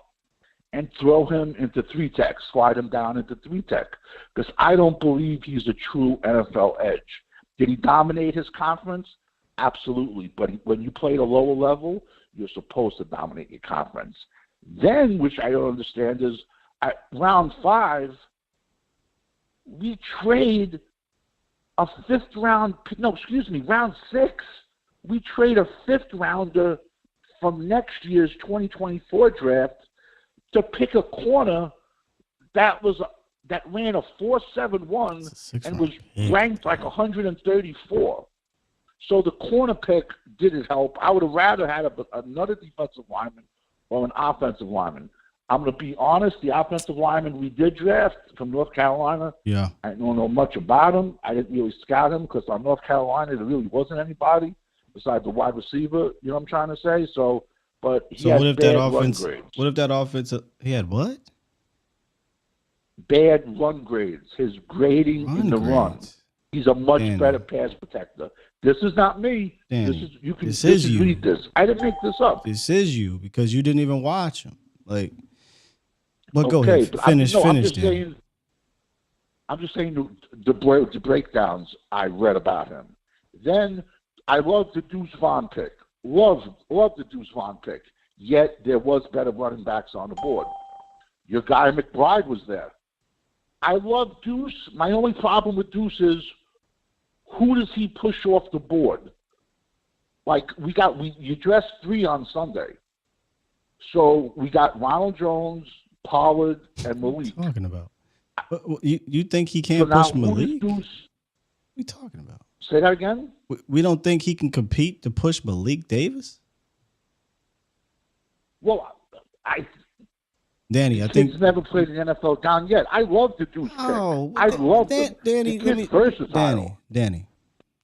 and throw him into 3-tech, slide him down into 3-tech, because I don't believe he's a true NFL edge. Did he dominate his conference? Absolutely. But when you play at a lower level, you're supposed to dominate your conference. Then, which I don't understand, is at round 5, we trade a round 6. We trade a 5th rounder from next year's 2024 draft to pick a corner that ran a 4.71 and was ranked like 134. So the corner pick didn't help. I would have rather had another defensive lineman or an offensive lineman. I'm going to be honest, the offensive lineman we did draft from North Carolina, I don't know much about him. I didn't really scout him because on North Carolina there really wasn't anybody besides the wide receiver, you know what I'm trying to say? So what if that offense he had what? Bad run grades. His grading in the run. He's a much better pass protector. This is not me. Danny, this is you. Read this. I didn't make this up. This is you because you didn't even watch him. But go ahead. Finish. I'm just saying the breakdowns I read about him. Then I love the Deuce Vaughn pick. Love the Deuce Vaughn pick. Yet there was better running backs on the board. Your guy McBride was there. I love Deuce. My only problem with Deuce is who does he push off the board? Like you dressed 3 on Sunday. So we got Ronald Jones, Pollard, and Malik. What are you talking about? You think he can't push Malik? What are you talking about? Say that again? We don't think he can compete to push Malik Davis? Well, Danny, I think he's never played in the NFL down yet. I love the Deuce pick. I love Danny. Versatile. Danny.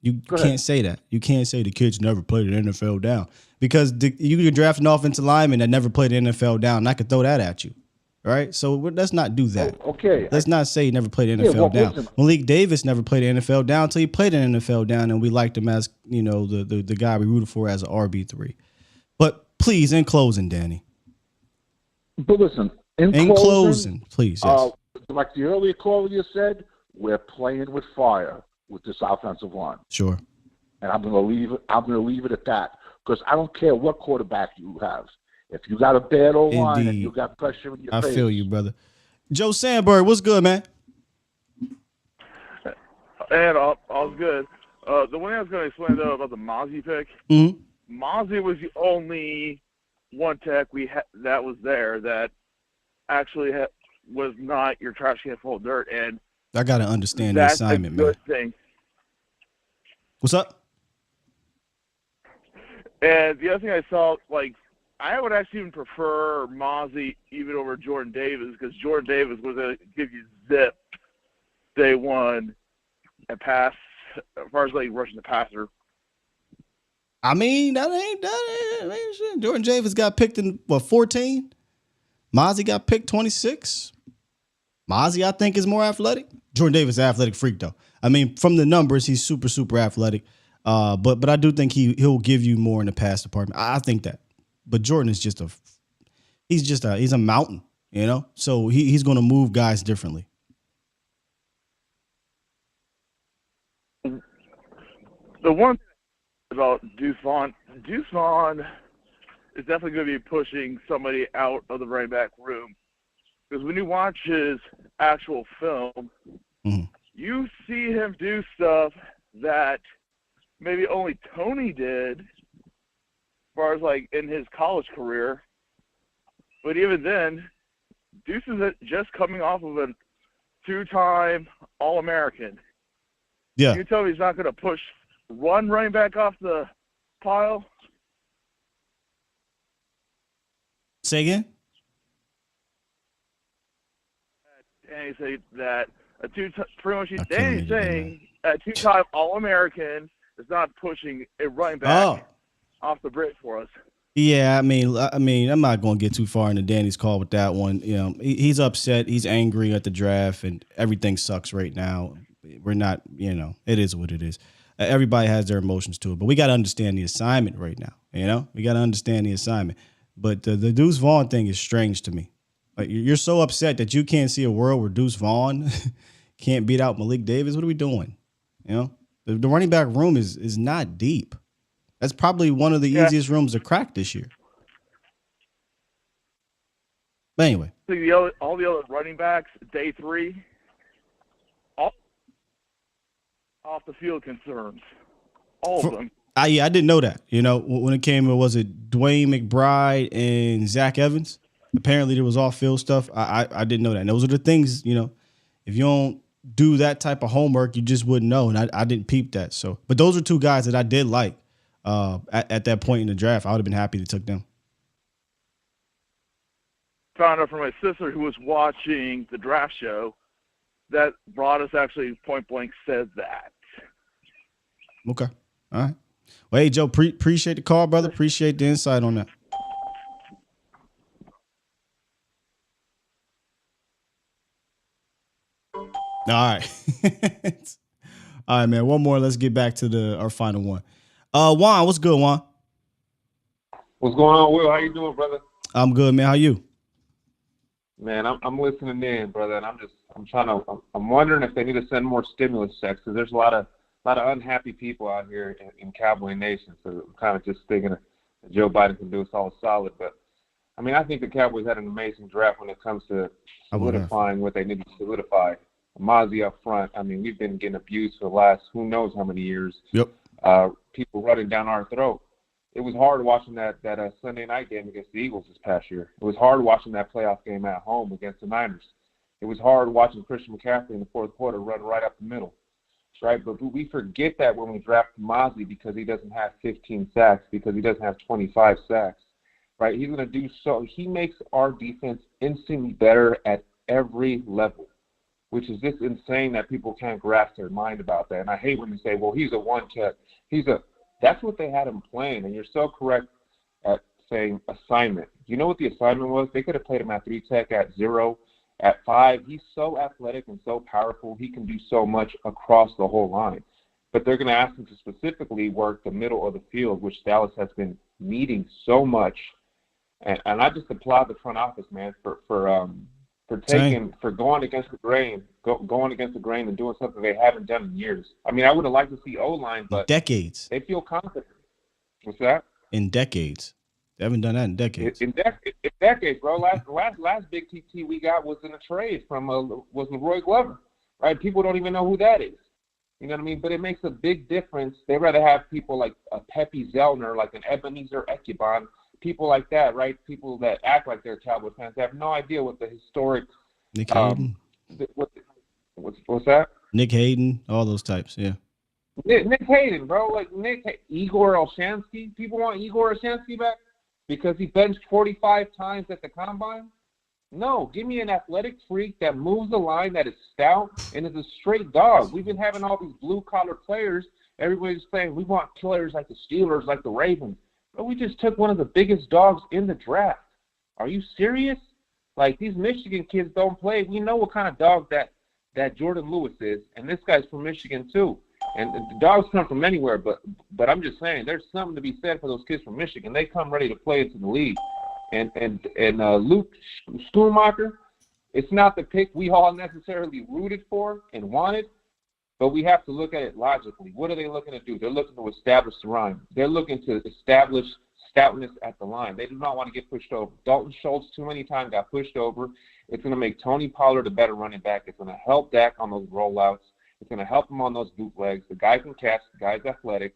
You can't say that. You can't say the kids never played an NFL down because you can draft an offensive lineman that never played an NFL down, and I could throw that at you. Right? So let's not do that. Okay. Let's not say he never played an NFL down. Listen. Malik Davis never played an NFL down until he played an NFL down, and we liked him as, you know, the guy we rooted for as an RB3. But please, in closing, Danny. But listen, in closing, please. Yes. Like the earlier caller you said, we're playing with fire with this offensive line. Sure. And I'm gonna leave it at that because I don't care what quarterback you have. If you got a bad old line and you got pressure in your face. I feel you, brother. Joe Sandberg, what's good, man? And all's good. The one I was going to explain though about the Mazi pick. Mm-hmm. Mazi was the only one tech that was there that actually was not your trash can full of dirt, and I got to understand the assignment, man. That's a good thing. What's up? And the other thing I saw, like, I would actually even prefer Mazi even over Jordan Davis because Jordan Davis was going to give you zip day one and pass as far as like rushing the passer. I mean, that ain't shit. Jordan Davis got picked in 14. Mazi got picked 26. Mazi, I think, is more athletic. Jordan Davis is an athletic freak, though. I mean, from the numbers, he's super, super athletic. But I do think he'll give you more in the pass department. I think that. But Jordan is he's a mountain, you know? So he's going to move guys differently. The one thing about Deuce Vaughn is definitely going to be pushing somebody out of the running back room. Because when you watch his actual film, you see him do stuff that maybe only Tony did as far as like in his college career. But even then, Deuce is just coming off of a 2-time All-American. Yeah. You tell me he's not going to push one running back off the pile? Say again? Danny say that Danny's saying a 2-time All-American is not pushing a running back off the bridge for us. Yeah, I mean, I'm not going to get too far into Danny's call with that one. You know, he's upset, he's angry at the draft, and everything sucks right now. We're not, you know, it is what it is. Everybody has their emotions to it, but we got to understand the assignment right now. You know, we got to understand the assignment. But the Deuce Vaughn thing is strange to me. Like, you're so upset that you can't see a world where Deuce Vaughn can't beat out Malik Davis. What are we doing? You know, the running back room is not deep. That's probably one of the easiest rooms to crack this year. But anyway, all the other running backs, day 3, all off the field concerns, all of them. I didn't know that. You know, when it came to, was it Dwayne McBride and Zach Evans? Apparently there was off-field stuff. I didn't know that. And those are the things, you know, if you don't do that type of homework, you just wouldn't know. And I didn't peep that. So, but those are two guys that I did like at that point in the draft. I would have been happy to took them. Found out from my sister who was watching the draft show that Broadus actually point blank said that. Okay. All right. Well, hey, Joe, appreciate the call, brother. Appreciate the insight on that. All right. All right, man. One more. Let's get back to our final one. Juan, what's good, Juan? What's going on, Will? How you doing, brother? I'm good, man. How you? Man, I'm listening in, brother, and I'm wondering if they need to send more stimulus checks because there's a lot of unhappy people out here in Cowboy Nation. So I'm kind of just thinking that Joe Biden can do us all solid. But I mean, I think the Cowboys had an amazing draft when it comes to solidifying what they need to solidify. Mazi up front. I mean, we've been getting abused for the last who knows how many years. Yep. People running down our throat. It was hard watching that Sunday night game against the Eagles this past year. It was hard watching that playoff game at home against the Niners. It was hard watching Christian McCaffrey in the fourth quarter run right up the middle, right? But we forget that when we draft Mazi because he doesn't have 15 sacks, because he doesn't have 25 sacks, right? He's going to do so. He makes our defense instantly better at every level. which is just insane that people can't grasp their mind about that. And I hate when they say, well, he's a one-tech. That's what they had him playing, and you're so correct at saying assignment. You know what the assignment was? They could have played him at 3-tech, at 0, at 5. He's so athletic and so powerful. He can do so much across the whole line. But they're going to ask him to specifically work the middle of the field, which Dallas has been needing so much. And I just applaud the front office, man, for going against the grain, going against the grain and doing something they haven't done in years. I mean, I would have liked to see O-line, but decades. They feel confident. What's that? In decades. They haven't done that in decades. In decades, bro. Last big TT we got was in a trade from was Leroy Glover, right? People don't even know who that is. You know what I mean? But it makes a big difference. They'd rather have people like a Pepe Zellner, like an Ebenezer Ekubon, people like that, right? People that act like they're Cowboys fans. They have no idea what the historic Nick Hayden. What's that? Nick Hayden, all those types, yeah. Nick Hayden, bro. Like Igor Olshansky. People want Igor Olshansky back because he benched 45 times at the combine. No, give me an athletic freak that moves the line, that is stout, and is a straight dog. We've been having all these blue-collar players. Everybody's saying we want players like the Steelers, like the Ravens. But we just took one of the biggest dogs in the draft. Are you serious? Like, these Michigan kids don't play. We know what kind of dog that Jordan Lewis is, and this guy's from Michigan too. And the dogs come from anywhere, but I'm just saying there's something to be said for those kids from Michigan. They come ready to play into the league. And Luke Schumacher, it's not the pick we all necessarily rooted for and wanted, but we have to look at it logically. What are they looking to do? They're looking to establish the run. They're looking to establish stoutness at the line. They do not want to get pushed over. Dalton Schultz too many times got pushed over. It's going to make Tony Pollard a better running back. It's going to help Dak on those rollouts. It's going to help him on those bootlegs. The guy can catch. The guy's athletic.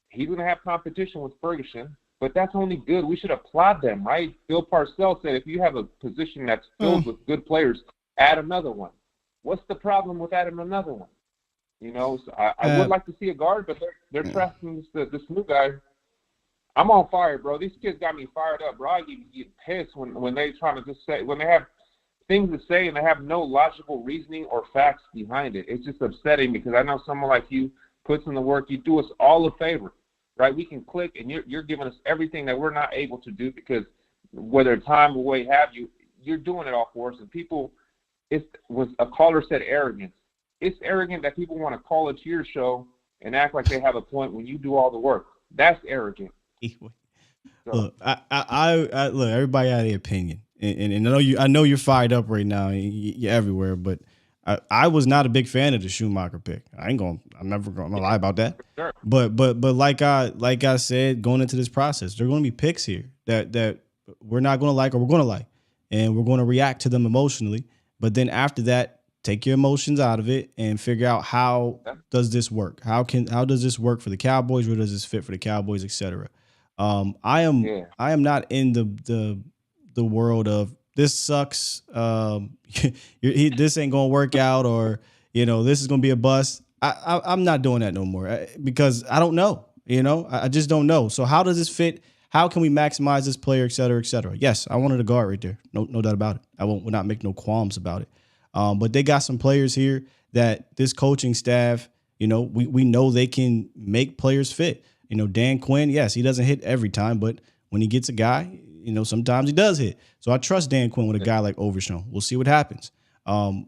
He's going to have competition with Ferguson. But that's only good. We should applaud them, right? Bill Parcells said if you have a position that's filled with good players, add another one. What's the problem with adding another one? You know, so I would like to see a guard, but they're trusting this new guy. I'm on fire, bro. These kids got me fired up, bro. I get pissed when they trying to just say, when they have things to say and they have no logical reasoning or facts behind it. It's just upsetting because I know someone like you puts in the work. You do us all a favor. Right, we can click, and you're giving us everything that we're not able to do because whether time or what have you, you're doing it all for us. And people, was a caller said arrogance. It's arrogant that people want to call into your show and act like they have a point when you do all the work. That's arrogant. So, look, I look. Everybody had an opinion, and I know you're fired up right now. You're everywhere, but I was not a big fan of the Schumacher pick. I'm never going to lie about that. Sure. But like I said, going into this process, there are going to be picks here that we're not going to like or we're going to like, and we're going to react to them emotionally. But then after that, take your emotions out of it and figure out how does this work? How does this work for the Cowboys? Where does this fit for the Cowboys, etc. I am not in the world of this sucks. This ain't gonna work out, or this is gonna be a bust. I'm not doing that no more because I don't know. I just don't know. So how does this fit? How can we maximize this player, et cetera, et cetera? Yes, I wanted a guard right there. No doubt about it. I will not make no qualms about it. But they got some players here that this coaching staff, we know they can make players fit. Dan Quinn, yes, he doesn't hit every time, but when he gets a guy, sometimes he does hit. So I trust Dan Quinn with a guy like Overshown. We'll see what happens. For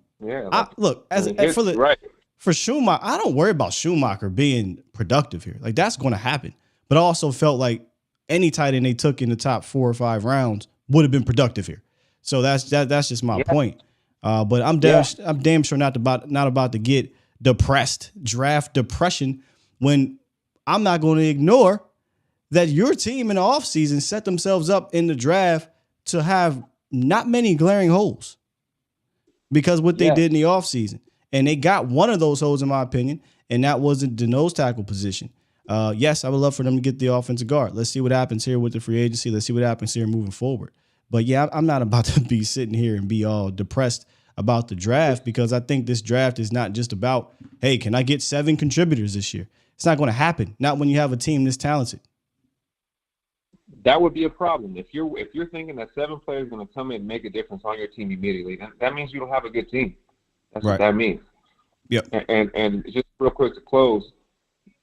Schumacher, I don't worry about Schumacher being productive here. Like, that's going to happen. But I also felt like any tight end they took in the top 4 or 5 rounds would have been productive here. So that's just my point. But I'm damn sure not about to get draft depression, when I'm not going to ignore that your team in the offseason set themselves up in the draft to have not many glaring holes because what they did in the offseason. And they got one of those holes, in my opinion, and that was the nose tackle position. Yes, I would love for them to get the offensive guard. Let's see what happens here with the free agency. Let's see what happens here moving forward. But, yeah, I'm not about to be sitting here and be all depressed about the draft, because I think this draft is not just about, hey, can I get 7 contributors this year? It's not going to happen. Not when you have a team this talented. That would be a problem. If you're thinking that 7 players are going to come in and make a difference on your team immediately, that means you don't have a good team. That's Right. what that means. Yep. And just real quick to close,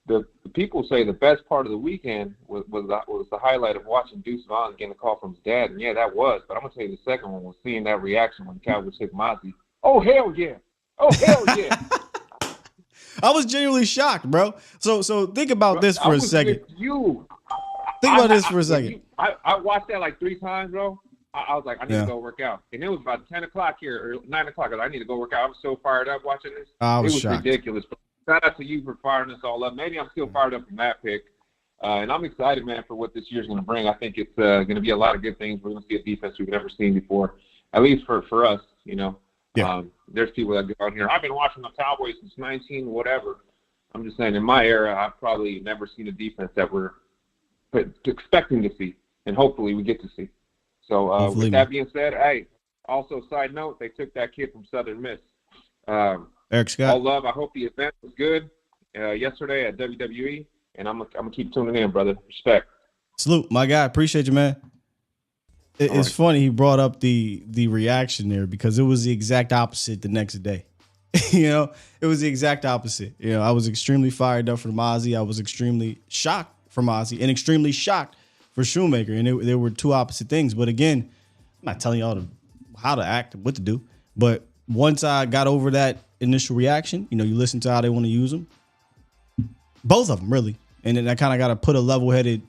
the people say the best part of the weekend was the highlight of watching Deuce Vaughn getting a call from his dad, and yeah, that was. But I'm gonna tell you the second one was seeing that reaction when the Cowboys took Mazi. Oh hell yeah! Oh hell yeah! I was genuinely shocked, bro. So think about this for a second. You. Think about this for a second. I watched that like 3 times, bro. I was like, I need to go work out. And it was about 10 o'clock here, or 9 o'clock. I need to go work out. I'm so fired up watching this. I was it was shocked. ridiculous. But shout out to you for firing us all up. Maybe I'm still fired up from that pick. And I'm excited, man, for what this year's going to bring. I think it's going to be a lot of good things. We're going to see a defense we've never seen before, at least for us, you know. Yeah. There's people that go out here. I've been watching the Cowboys since 19 whatever. I'm just saying, in my era, I've probably never seen a defense that we're expecting to see, and hopefully we get to see. So with that being said, hey, also side note, they took that kid from Southern Miss. Eric Scott. All love. I hope the event was good yesterday at WWE, and I'm gonna keep tuning in, brother. Respect. Salute, my guy. Appreciate you, man. It's funny he brought up the reaction there because it was the exact opposite the next day. You know, it was the exact opposite. You know, I was extremely fired up for Mazi. I was extremely shocked for Mazi and extremely shocked for Shoemaker. And there were two opposite things. But again, I'm not telling y'all how to act, what to do. But once I got over that initial reaction, you know, you listen to how they want to use them. Both of them, really. And then I kind of got to put a level-headed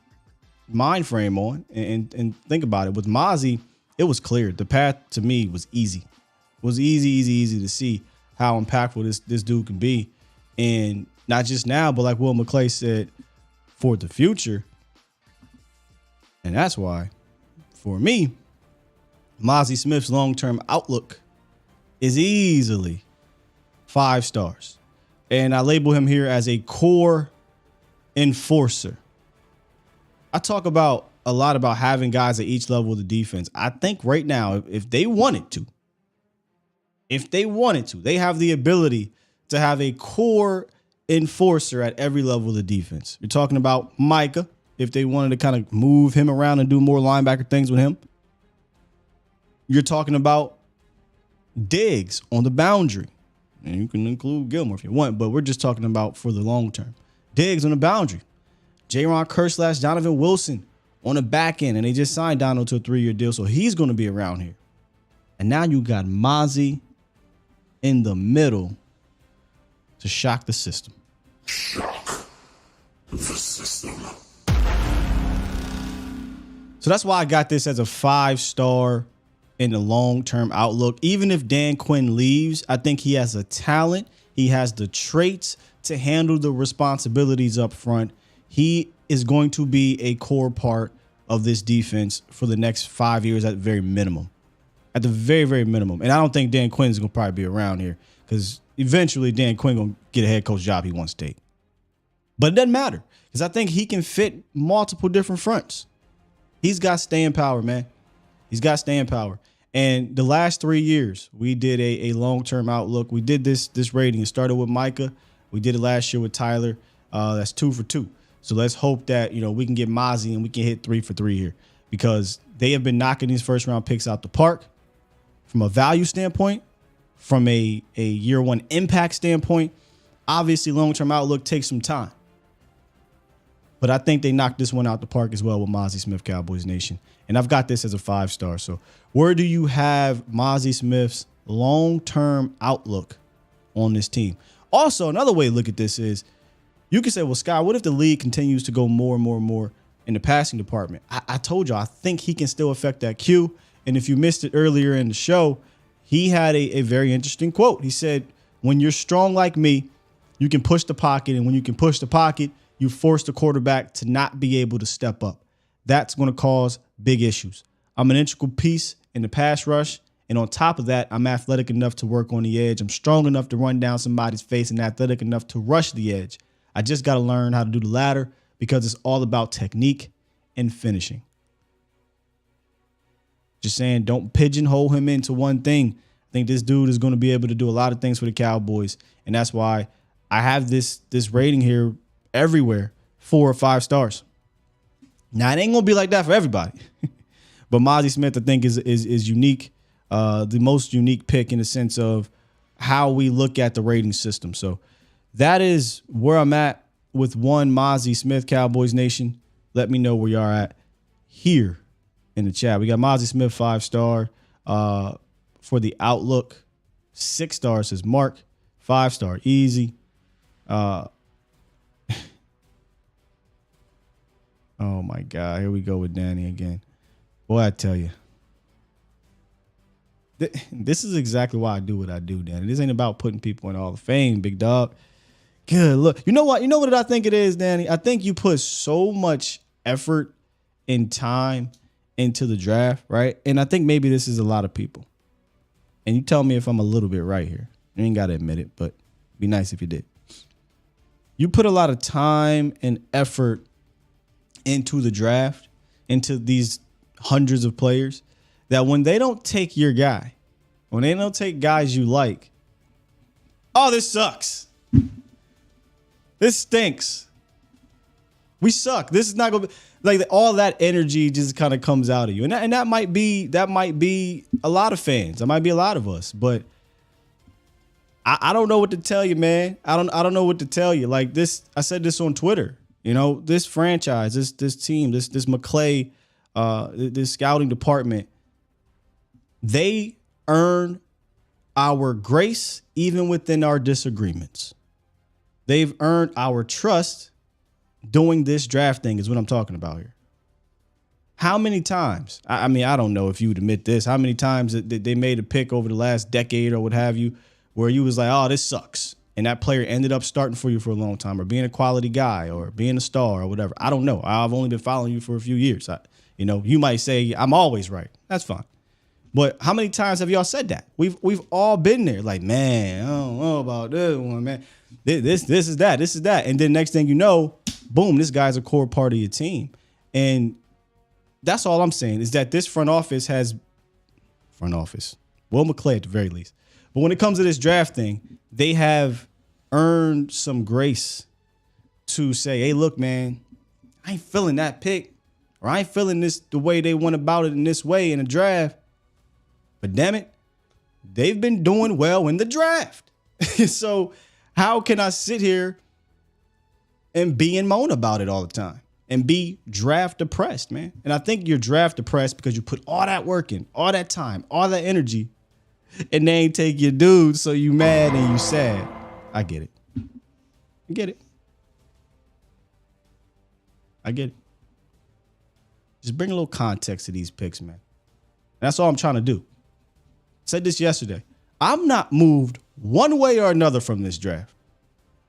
mind frame on and think about it. With Mazi, it was clear. The path to me was easy. It was easy to see how impactful this dude can be. And not just now, but like Will McClay said, for the future. And that's why, for me, Mazi Smith's long-term outlook is easily 5 stars. And I label him here as a core enforcer. I talk about a lot about having guys at each level of the defense. I think right now, if they wanted to, they have the ability to have a core enforcer at every level of the defense. You're talking about Micah, if they wanted to kind of move him around and do more linebacker things with him. You're talking about Diggs on the boundary. And you can include Gilmore if you want, but we're just talking about for the long term. Diggs on the boundary. Jaron Kearse / Donovan Wilson on the back end, and they just signed Donald to a 3-year deal, so he's going to be around here. And now you got Mazi in the middle to shock the system. Shock the system. So that's why I got this as a 5-star in the long-term outlook. Even if Dan Quinn leaves, I think he has a talent. He has the traits to handle the responsibilities up front. He is going to be a core part of this defense for the next 5 years at the very minimum. At the very, very minimum. And I don't think Dan Quinn is going to probably be around here because eventually Dan Quinn going to get a head coach job he wants to take. But it doesn't matter because I think he can fit multiple different fronts. He's got staying power, man. He's got staying power. And the last 3 years, we did a long-term outlook. We did this rating. It started with Micah. We did it last year with Tyler. That's 2 for 2. So let's hope that, you know, we can get Mazi and we can hit 3 for 3 here because they have been knocking these first-round picks out the park from a value standpoint, from a year one impact standpoint. Obviously, long-term outlook takes some time. But I think they knocked this one out the park as well with Mazi Smith, Cowboys Nation. And I've got this as a 5-star. So where do you have Mazi Smith's long-term outlook on this team? Also, another way to look at this is you can say, well, Sky, what if the league continues to go more and more and more in the passing department? I told you, I think he can still affect that Q. And if you missed it earlier in the show, he had a very interesting quote. He said, when you're strong like me, you can push the pocket. And when you can push the pocket, you force the quarterback to not be able to step up. That's going to cause big issues. I'm an integral piece in the pass rush. And on top of that, I'm athletic enough to work on the edge. I'm strong enough to run down somebody's face and athletic enough to rush the edge. I just got to learn how to do the latter because it's all about technique and finishing. Just saying, don't pigeonhole him into one thing. I think this dude is going to be able to do a lot of things for the Cowboys. And that's why I have this rating here everywhere, 4 or 5 stars. Now, it ain't going to be like that for everybody. But Mazi Smith, I think, is unique, the most unique pick in the sense of how we look at the rating system. So that is where I'm at with one Mazi Smith, Cowboys Nation. Let me know where you are at here in the chat. We got Mazi Smith 5-star for the outlook. 6 stars says Mark. 5-star easy. Oh my God, here we go with Danny again. Boy, I tell you, this is exactly why I do what I do, Danny. This ain't about putting people in Hall of Fame, big dog. Good look. You know what? You know what I think it is, Danny? I think you put so much effort and time into the draft, right? And I think maybe this is a lot of people. And you tell me if I'm a little bit right here. You ain't got to admit it, but it'd be nice if you did. You put a lot of time and effort into the draft, into these hundreds of players, that when they don't take your guy, when they don't take guys you like, oh, this sucks. This stinks. We suck. This is not going to be like all that energy just kind of comes out of you. And that might be a lot of fans. That might be a lot of us, but I don't know what to tell you, man. I don't know what to tell you. Like this, I said this on Twitter. You know, this franchise, this team, this McClay, this scouting department, they earn our grace even within our disagreements. They've earned our trust doing this draft thing is what I'm talking about here. How many times? I mean, I don't know if you would admit this. How many times they made a pick over the last decade or what have you, where you was like, oh, this sucks. And that player ended up starting for you for a long time or being a quality guy or being a star or whatever. I don't know. I've only been following you for a few years. You might say I'm always right. That's fine. But how many times have y'all said that? We've all been there. Like, man, I don't know about this one, man. This is that. This is that. And then next thing you know, boom, this guy's a core part of your team. And that's all I'm saying is that this front office, Will McClay at the very least. But when it comes to this draft thing, they have earned some grace to say, hey, look, man, I ain't feeling that pick, or I ain't feeling this the way they went about it in this way in the draft. But damn it, they've been doing well in the draft. So how can I sit here and be and moan about it all the time and be draft depressed, man? And I think you're draft depressed because you put all that work in, all that time, all that energy, and they ain't take your dude, so you mad and you sad. I get it. I get it. I get it. Just bring a little context to these picks, man. And that's all I'm trying to do. I said this yesterday. I'm not moved one way or another from this draft.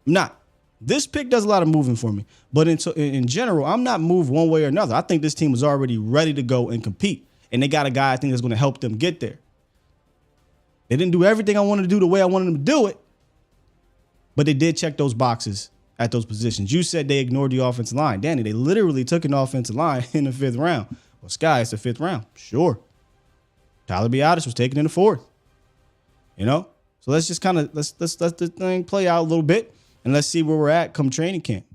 I'm not. This pick does a lot of moving for me. But in general, I'm not moved one way or another. I think this team was already ready to go and compete. And they got a guy I think that's going to help them get there. They didn't do everything I wanted to do the way I wanted them to do it. But they did check those boxes at those positions. You said they ignored the offensive line. Danny, they literally took an offensive line in the 5th round. Well, Sky, it's the 5th round. Sure. Tyler Biotis was taken in the 4th. You know? So let's just kind of let's let the thing play out a little bit and let's see where we're at come training camp.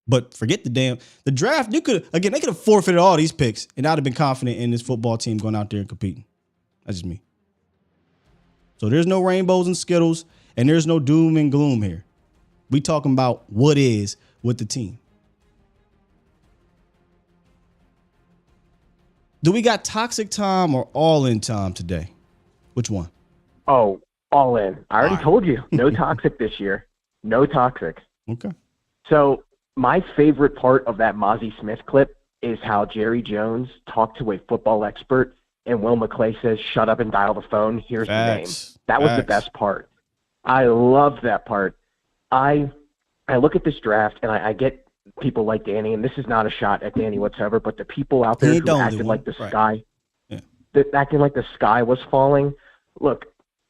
But forget the draft. They could have forfeited all these picks and I'd have been confident in this football team going out there and competing. That's just me. So there's no rainbows and Skittles and there's no doom and gloom here. We talking about what is with the team. Do we got toxic time or all in time today? Which one? Oh, all in. I already told you. No toxic this year. No toxic. Okay. So my favorite part of that Mazi Smith clip is how Jerry Jones talked to a football expert and Will McClay says, shut up and dial the phone. Here's the name. That was the best part. I love that part. I look at this draft and I get people like Danny, and this is not a shot at Danny whatsoever, but the people out there who acted like the sky, acting like the sky was falling. Look,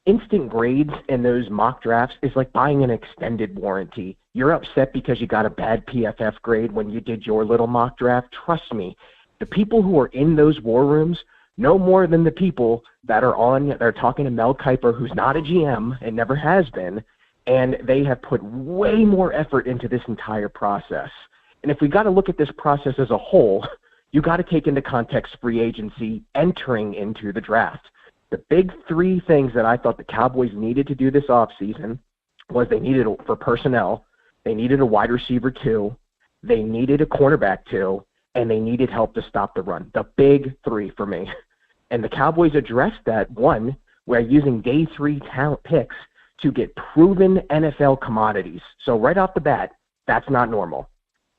instant grades in those mock drafts is like buying an extended warranty. You're upset because you got a bad PFF grade when you did your little mock draft. Trust me, the people who are in those war rooms no more than the people that are talking to Mel Kiper, who's not a GM and never has been, and they have put way more effort into this entire process. And if we got to look at this process as a whole, you got to take into context free agency entering into the draft. The big three things that I thought the Cowboys needed to do this offseason was they needed, for personnel, they needed a wide receiver 2, they needed a cornerback 2, and they needed help to stop the run. The big three for me. And the Cowboys addressed that, one, where using day 3 talent picks to get proven NFL commodities. So right off the bat, that's not normal.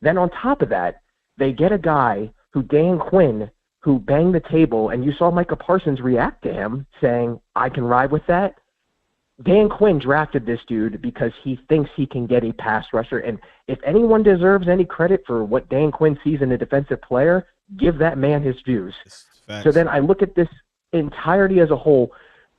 Then on top of that, they get a guy who, Dan Quinn, who banged the table, and you saw Micah Parsons react to him saying, I can ride with that. Dan Quinn drafted this dude because he thinks he can get a pass rusher. And if anyone deserves any credit for what Dan Quinn sees in a defensive player, give that man his dues. So then I look at this entirety as a whole.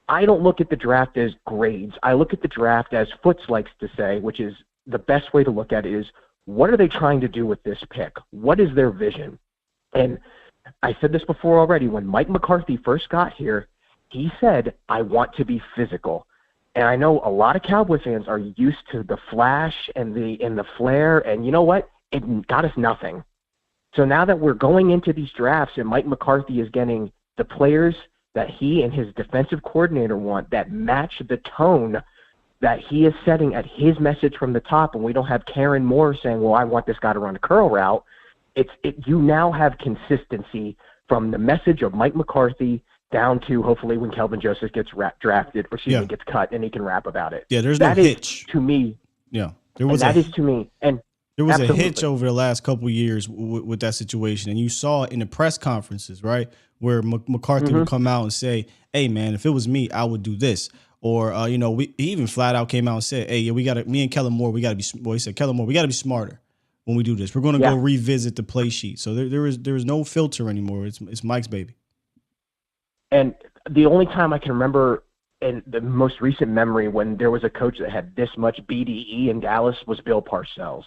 I don't look at the draft as grades. I look at the draft as Foots likes to say, which is the best way to look at it is, what are they trying to do with this pick? What is their vision? And I said this before already. When Mike McCarthy first got here, he said, I want to be physical. And I know a lot of Cowboy fans are used to the flash and the flair, and you know what? It got us nothing. So now that we're going into these drafts and Mike McCarthy is getting the players that he and his defensive coordinator want that match the tone that he is setting at his message from the top, and we don't have Karen Moore saying, well, I want this guy to run a curl route. You now have consistency from the message of Mike McCarthy down to hopefully when Kelvin Joseph gets drafted, or gets cut, and he can rap about it. Yeah, there's no hitch. To me. Yeah, there was to me. And there was absolutely. a hitch over the last couple of years with that situation, and you saw it in the press conferences, right, where McCarthy would come out and say, "Hey, man, if it was me, I would do this." Or he even flat out came out and said, "Hey, yeah, me and Kellen Moore, we got to be." Well, he said, "Kellen Moore, we got to be smarter when we do this. We're going to go revisit the play sheet." So there is no filter anymore. It's Mike's baby. And the only time I can remember in the most recent memory when there was a coach that had this much BDE in Dallas was Bill Parcells.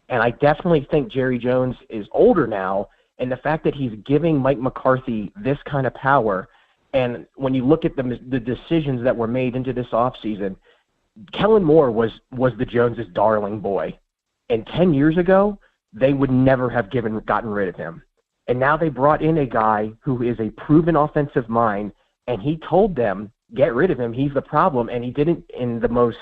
And I definitely think Jerry Jones is older now, and the fact that he's giving Mike McCarthy this kind of power, and when you look at the decisions that were made into this offseason, Kellen Moore was the Joneses' darling boy. And 10 years ago, they would never have gotten rid of him. And now they brought in a guy who is a proven offensive mind, and he told them, get rid of him. He's the problem. And he did it in the most,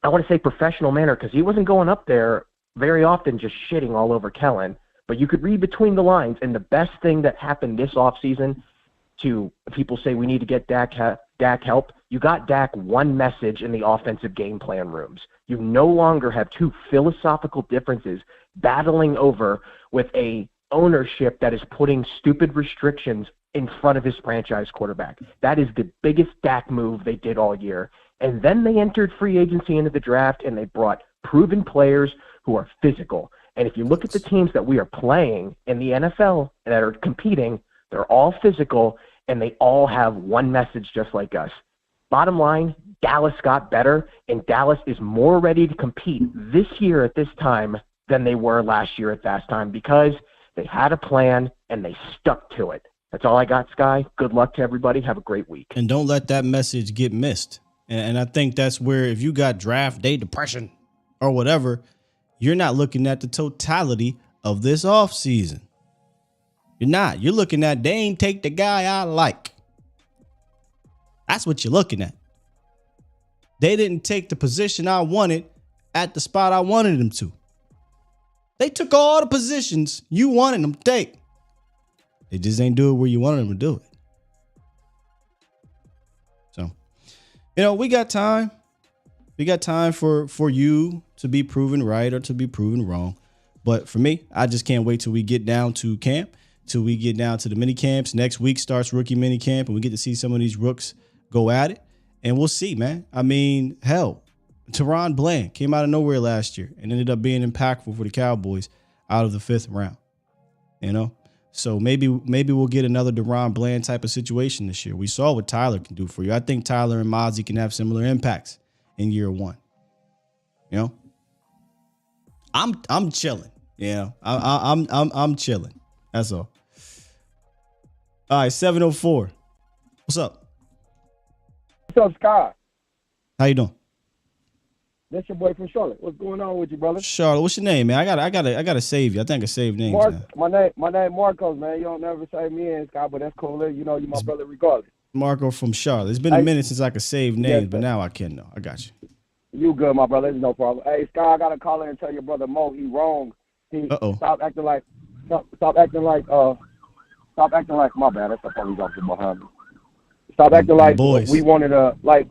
I want to say, professional manner, because he wasn't going up there very often just shitting all over Kellen. But you could read between the lines. And the best thing that happened this offseason, to people say we need to get Dak help, you got Dak one message in the offensive game plan rooms. You no longer have two philosophical differences battling over with a ownership that is putting stupid restrictions in front of his franchise quarterback. That is the biggest Dak move they did all year. And then they entered free agency into the draft, and they brought proven players who are physical. And if you look at the teams that we are playing in the NFL that are competing, they're all physical, and they all have one message just like us. Bottom line, Dallas got better, and Dallas is more ready to compete this year at this time than they were last year at that time, because they had a plan, and they stuck to it. That's all I got, Sky. Good luck to everybody. Have a great week. And don't let that message get missed. And I think that's where, if you got draft day depression or whatever, you're not looking at the totality of this offseason. You're not. You're looking at, they ain't take the guy I like. That's what you're looking at. They didn't take the position I wanted at the spot I wanted them to. They took all the positions you wanted them to take. They just ain't do it where you wanted them to do it. So, we got time. We got time for you to be proven right or to be proven wrong. But for me, I just can't wait till we get down to camp, till we get down to the mini camps. Next week starts rookie mini camp, and we get to see some of these rooks go at it. And we'll see, man. I mean, hell, Teron Bland came out of nowhere last year and ended up being impactful for the Cowboys out of the 5th round. So maybe we'll get another Teron Bland type of situation this year. We saw what Tyler can do for you. I think Tyler and Mazi can have similar impacts in year one. I'm chilling. I'm chilling. That's all. All right, 704. What's up? What's up, Scott? How you doing? That's your boy from Charlotte. What's going on with you, brother? Charlotte, what's your name, man? I gotta save you. I think I saved names. My name Marcos, man. You don't never say me and Scott, but that's cool. You know, you my brother regardless. Marco from Charlotte. It's been a minute since I could save names, but now I can know. I got you. You good, my brother. There's no problem. Hey, Sky, I got to call in and tell your brother Mo he wrong. Stop acting like, my bad. That's the police officer behind me. Stop acting like we wanted to, like,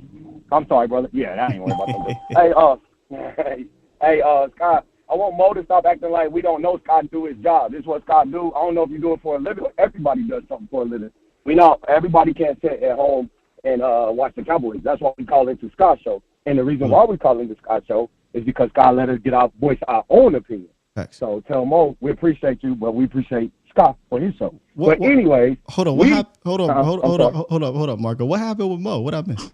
I'm sorry, brother. Yeah, that ain't worry about that. Hey, Scott, I want Mo to stop acting like we don't know Scott do his job. This is what Scott do. I don't know if you do it for a living. Everybody does something for a living. We know everybody can't sit at home and watch the Cowboys. That's why we call it the Scott Show. And the reason why we call it the Scott Show is because God let us get our voice, our own opinion. Thanks. So tell Mo we appreciate you, but we appreciate Scott for his show. Anyway, hold on, hold up, Marco. What happened with Mo? What I missed?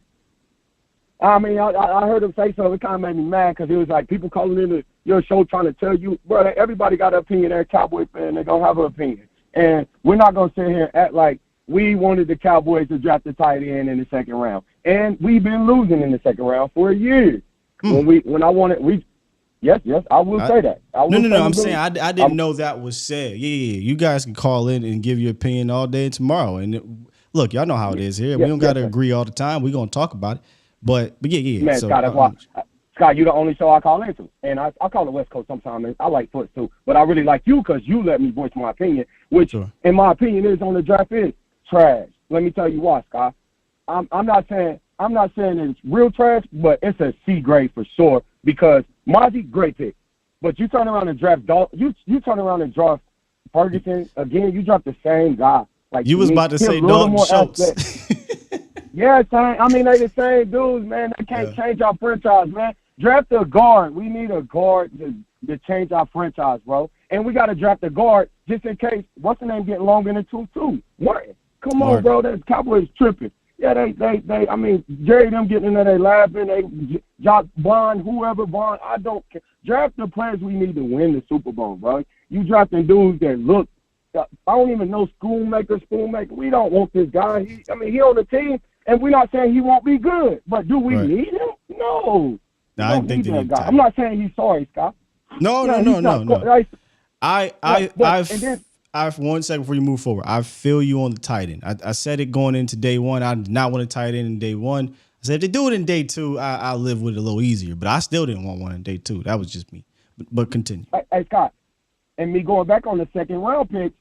I mean, I heard him say something. It kind of made me mad because it was like people calling into your show trying to tell you, bro, everybody got an opinion. They're a Cowboy fan. They're going to have an opinion. And we're not going to sit here and act like we wanted the Cowboys to draft the tight end in the second round. And we've been losing in the second round for a year. When I wanted, yes, I will say that. No. I'm saying I didn't know that was said. Yeah. You guys can call in and give your opinion all day tomorrow. And look, y'all know how it is here. We don't got to agree all the time. We're going to talk about it. But yeah. Man, so, Scott, that's why. Scott, you the only show I call into. And I call the West Coast sometimes. And I like Foot too. But I really like you because you let me voice my opinion, which, in my opinion, is on the draft is trash. Let me tell you why, Scott. I'm not saying it's real trash, but it's a C grade for sure because Mazi, great pick. But you turn around and draft you turn around and draft Ferguson again. You draft the same guy. Like you was about to say Dalton Schultz. Yeah, I mean they the same dudes, man. They can't change our franchise, man. Draft a guard. We need a guard to change our franchise, bro. And we got to draft a guard just in case. What's the name getting longer than 2-2? Martin. Come on, bro. That Cowboys tripping. Yeah, they. I mean, Jerry, them getting in there, they laughing. They Jock Bond, whoever Bond. I don't care. Draft the players we need to win the Super Bowl, bro. You drafting dudes that look. I don't even know Spoonmaker. We don't want this guy. He on the team, and we're not saying he won't be good. But do we need him? No. I didn't think that guy. I'm not saying he's sorry, Scott. No. I've 1 second before you move forward. I feel you on the tight end. I said it going into day one. I did not want a tight end in day one. I said if they do it in day two, I'll live with it a little easier. But I still didn't want one in day two. That was just me. But continue. Hey, Scott, and me going back on the second round pick,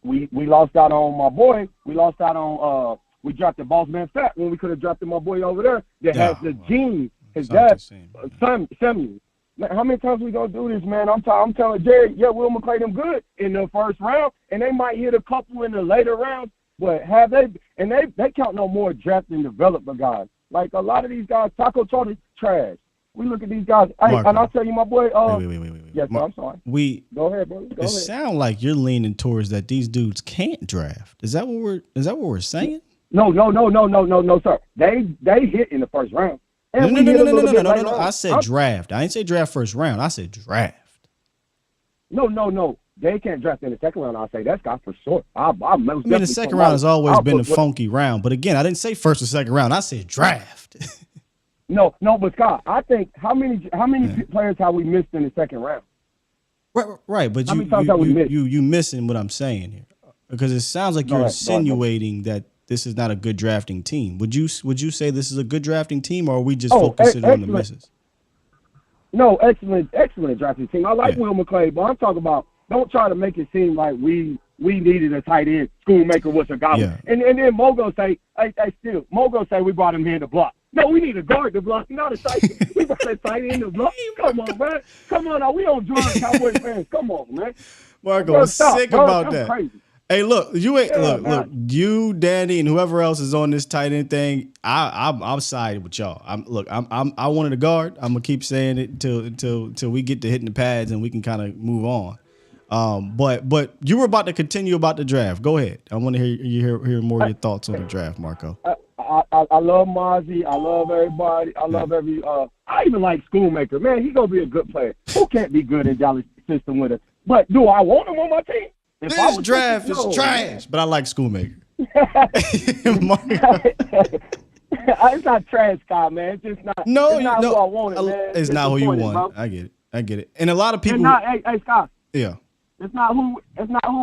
we lost out on my boy. We lost out on we dropped the boss man Fat when we could have drafted my boy over there that has the gene. His dad, Samuel. Man, how many times we gonna do this, man? I'm telling Jerry, Will McClay them good in the first round, and they might hit a couple in the later rounds. But they count no more draft and development guys. Like a lot of these guys, Taco Charlie, trash. We look at these guys, and I'll tell you, my boy. Wait. Yes, I'm sorry. Go ahead, bro. It sounds like you're leaning towards that these dudes can't draft. Is that what we're saying? No, sir. They hit in the first round. No. I said draft. I didn't say draft first round. I said draft. No. They can't draft in the second round. I'll say that's got for sure. The second round has always been a funky round. But again, I didn't say first or second round. I said draft. No, but Scott, I think how many players have we missed in the second round? Right. But you missing what I'm saying here because it sounds like you're insinuating that this is not a good drafting team. Would you say this is a good drafting team, or are we just focusing on the misses? No, excellent drafting team. I like Will McClay, but I'm talking about don't try to make it seem like we needed a tight end. Schoolmaker was a guy. Yeah. And then Mogo say, Mogo say we brought him here to block. No, we need a guard to block, not a tight end. We brought a tight end to block. Come on, man. Come on now. We don't join Cowboys fans. Come on, man. Marco, I'm sick about that. Crazy. Hey, look, look, you, Danny, and whoever else is on this tight end thing, I'm siding with y'all. I wanted a guard. I'm gonna keep saying it till we get to hitting the pads and we can kind of move on. But you were about to continue about the draft. Go ahead. I want to hear more of your thoughts on the draft, Marco. I love Mazi. I love everybody. I love I even like Schoolmaker. Man, he gonna be a good player. Who can't be good in Dallas system with us? But do I want him on my team? This draft is trash, but I like Schoolmaker. It's not trash, Scott, man. It's just not. It's not who I wanted, man. It's not who you want. I get it. And a lot of people. Hey, Scott. Yeah. It's not who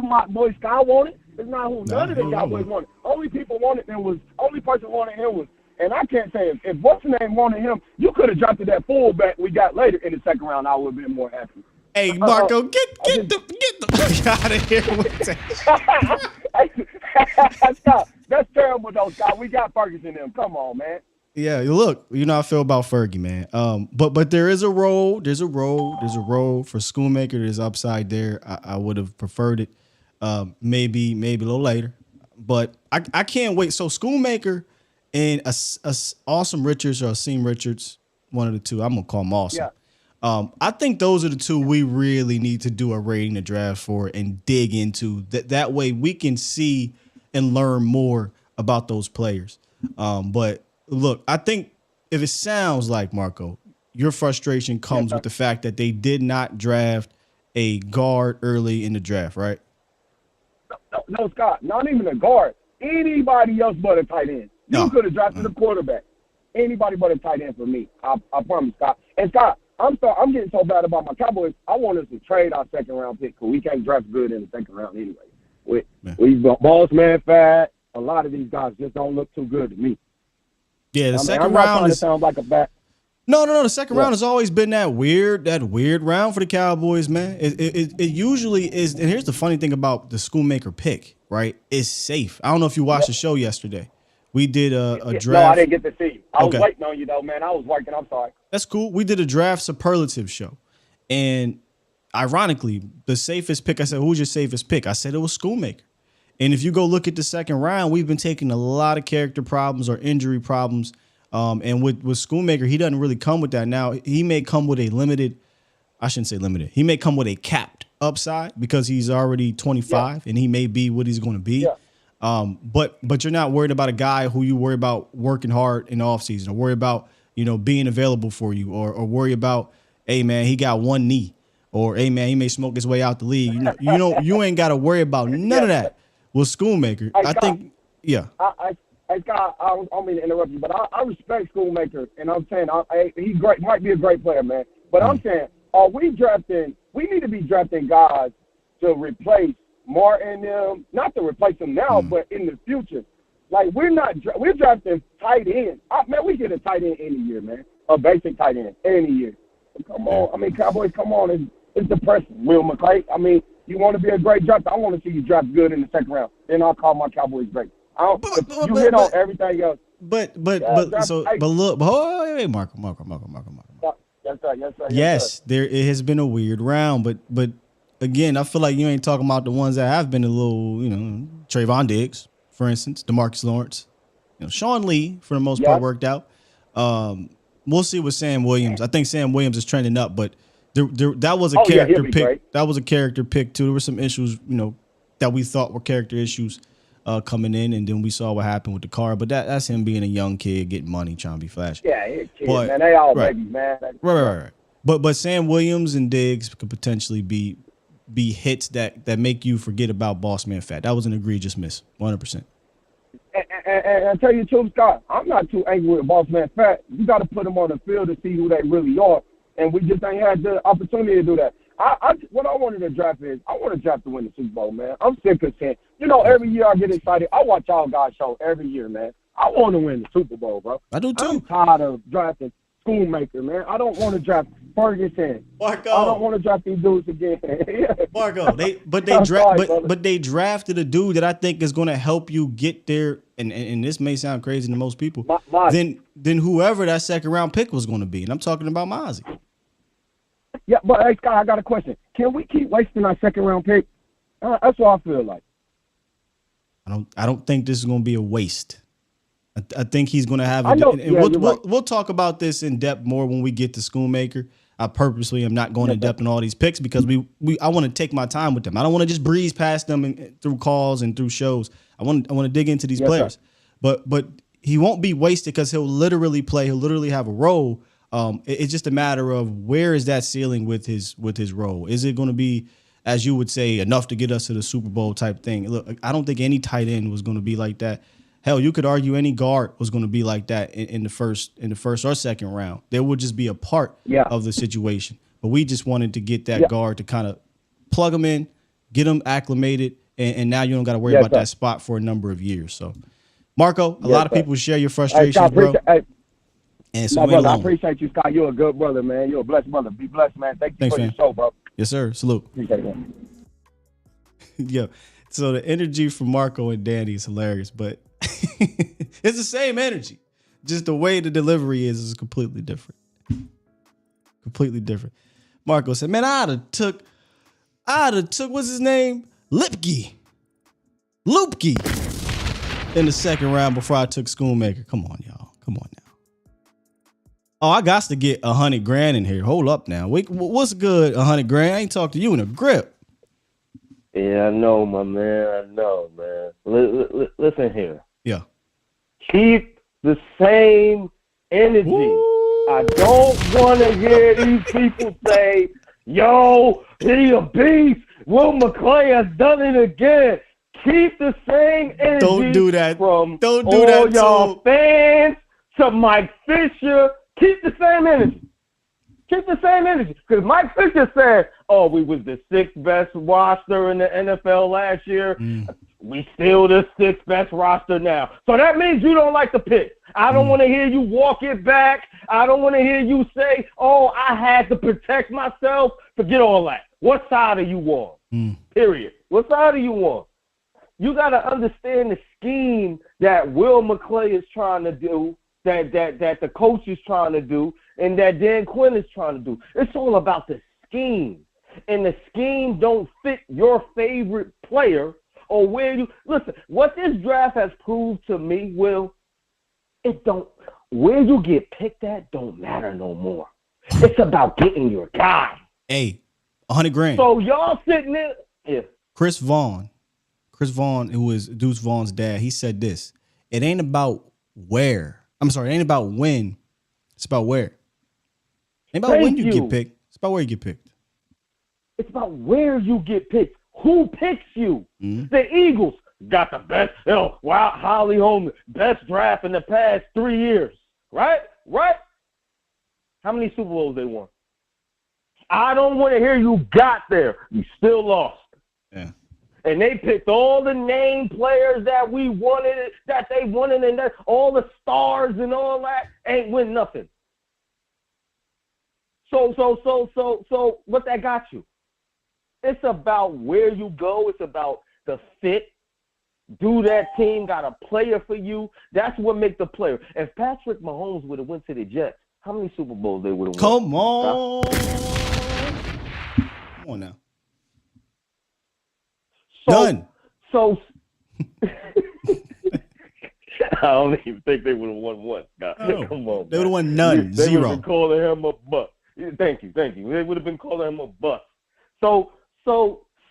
my boy Sky wanted. It's not who none of the Cowboys wanted. Only person wanted him was, and I can't say if what's the name wanted him, you could have drafted that fullback we got later in the second round. I would have been more happy. Hey, Marco, get the fuck out of here with that. Scott, that's terrible though, Scott. We got Ferguson in them. Come on, man. Yeah, look, you know how I feel about Fergie, man. But there is a role. There's a role for Schoonmaker. There's upside there. I would have preferred it maybe a little later. But I can't wait. So Schoonmaker and a Awesome Richards or Asim Richards, one of the two. I'm gonna call him Awesome. Yeah. I think those are the two we really need to do a rating the draft for and dig into. That way we can see and learn more about those players. But look, I think if it sounds like, Marco, your frustration comes with the fact that they did not draft a guard early in the draft, right? No, Scott, not even a guard. Anybody else but a tight end. You could have drafted a quarterback. Anybody but a tight end for me. I promise, Scott. And Scott, I'm getting so bad about my Cowboys. I want us to trade our second round pick because we can't draft good in the second round anyway. We've got Boss Man Fat. A lot of these guys just don't look too good to me. Yeah, the second I'm not round trying to sound like a back. No. The second round has always been that weird round for the Cowboys, man. It usually is. And here's the funny thing about the Schoonmaker pick, right? It's safe. I don't know if you watched the show yesterday. We did a draft. No, I didn't get to see. I was waiting on you though, man. I was working. I'm sorry. That's cool. We did a draft superlative show, and ironically, the safest pick. I said, "Who's your safest pick?" I said it was Schoonmaker. And if you go look at the second round, we've been taking a lot of character problems or injury problems. And with Schoonmaker, he doesn't really come with that. Now, he may come with a limited, I shouldn't say limited. He may come with a capped upside because he's already 25 and he may be what he's going to be. But you're not worried about a guy who you worry about working hard in the offseason or worry about, being available for you or worry about, hey, man, he got one knee or, hey, man, he may smoke his way out the league. You ain't got to worry about none of that. With Schoonmaker, I think, Scott, I don't mean to interrupt you, but I respect Schoonmaker, and I'm saying he might be a great player, man. But I'm saying, we need to be drafting guys to replace Martin, not to replace them now, but in the future. Like, we're drafting tight ends. Man, we get a tight end any year, man. A basic tight end any year. Come on. Cowboys, come on. It's depressing. Will McClay, you want to be a great draft? I want to see you draft good in the second round. Then I'll call my Cowboys great. You hit on everything else. But look, hey, Marco. Yes, it has been a weird round, but again, I feel like you ain't talking about the ones that have been a little, Trayvon Diggs, for instance, DeMarcus Lawrence, Sean Lee for the most part worked out. We'll see with Sam Williams. I think Sam Williams is trending up, but that was a character pick. Great. That was a character pick too. There were some issues, that we thought were character issues coming in, and then we saw what happened with the car. But that's him being a young kid, getting money, trying to be flashy. Yeah, he's a kid, man. They all babies, man. Right. But Sam Williams and Diggs could potentially be hits that make you forget about Boss Man Fat. That was an egregious miss, 100%. And I tell you too, Scott, I'm not too angry with Boss Man Fat. You got to put them on the field to see who they really are. And we just ain't had the opportunity to do that. What I wanted to draft is, I want to draft to win the Super Bowl, man. I'm sick of saying, every year I get excited. I watch y'all guys show every year, man. I want to win the Super Bowl, bro. I do too. I'm tired of drafting Schoonmaker, man. I don't want to draft Ferguson. Marco. I don't want to draft these dudes again. Marco, they drafted a dude that I think is going to help you get there. And this may sound crazy to most people. Then whoever that second round pick was going to be, and I'm talking about Mazi. Yeah, but hey, Scott, I got a question. Can we keep wasting our second round pick? That's what I feel like. I don't think this is going to be a waste. I think he's going to have. We'll talk about this in depth more when we get to Schoonmaker. I purposely am not going in depth on all these picks because I want to take my time with them. I don't want to just breeze past them through calls and through shows. I want to dig into these players. Sir. But he won't be wasted because he'll literally play. He'll literally have a role. It's just a matter of where is that ceiling with his role. Is it going to be, as you would say, enough to get us to the Super Bowl type thing? Look, I don't think any tight end was going to be like that. Hell, you could argue any guard was going to be like that in the first or second round. There would just be a part of the situation. But we just wanted to get that guard to kind of plug him in get him acclimated, and now you don't got to worry about that spot for a number of years. So, Marco, a lot of people share your frustrations, bro. And so brother, I appreciate you, Scott. You're a good brother, man. You're a blessed brother. Be blessed, man. Thanks, your show, bro. Yes, sir. Salute. Yo, so the energy from Marco and Danny is hilarious, but it's the same energy. Just the way the delivery is completely different. Completely different. Marco said, man, I'd have took, what's his name? Lupke in the second round before I took Schoonmaker. Come on, y'all. Come on now. Oh, I got to get $100,000 in here. Hold up now. What's good, $100,000? I ain't talked to you in a grip. Yeah, I know, my man. I know, man. Listen here. Yeah. Keep the same energy. Woo! I don't want to hear these people say, yo, he a beast. Will McClay has done it again. Keep the same energy. Don't do that. From don't do all that, y'all fans to Mike Fisher. Keep the same energy. Keep the same energy. Because Mike Fisher said, oh, we was the 6th best roster in the NFL last year. We still the 6th best roster now. So that means you don't like the pick. I don't want to hear you walk it back. I don't want to hear you say, oh, I had to protect myself. Forget all that. What side are you on? Period. What side are you on? You got to understand the scheme that Will McClay is trying to do, that the coach is trying to do, and that Dan Quinn is trying to do. It's all about the scheme. And the scheme don't fit your favorite player or where you – listen, what this draft has proved to me, Will, it don't – where you get picked at don't matter no more. It's about getting your guy. Hey, $100,000. So y'all sitting there – yeah. Chris Vaughn, who is Deuce Vaughn's dad, he said this. It ain't about where. I'm sorry, it ain't about when. It's about where. It ain't about when you get picked. It's about where you get picked. It's about where you get picked. Who picks you? The Eagles got the best, Holly Holmes, best draft in the past 3 years. Right? How many Super Bowls they won? I don't want to hear you got there. You still lost. Yeah. And they picked all the name players that we wanted, that they wanted, and that all the stars and all that ain't win nothing. So what that got you? It's about where you go. It's about the fit. Do that team got a player for you? That's what makes the player. If Patrick Mahomes would have went to the Jets, how many Super Bowls they would have won? Come on. Come on now. None. So I don't even think they would have won one. God, no. Come on. They would have won none. They Zero. would have been calling him a bust. Thank you. They would have been calling him a bust. So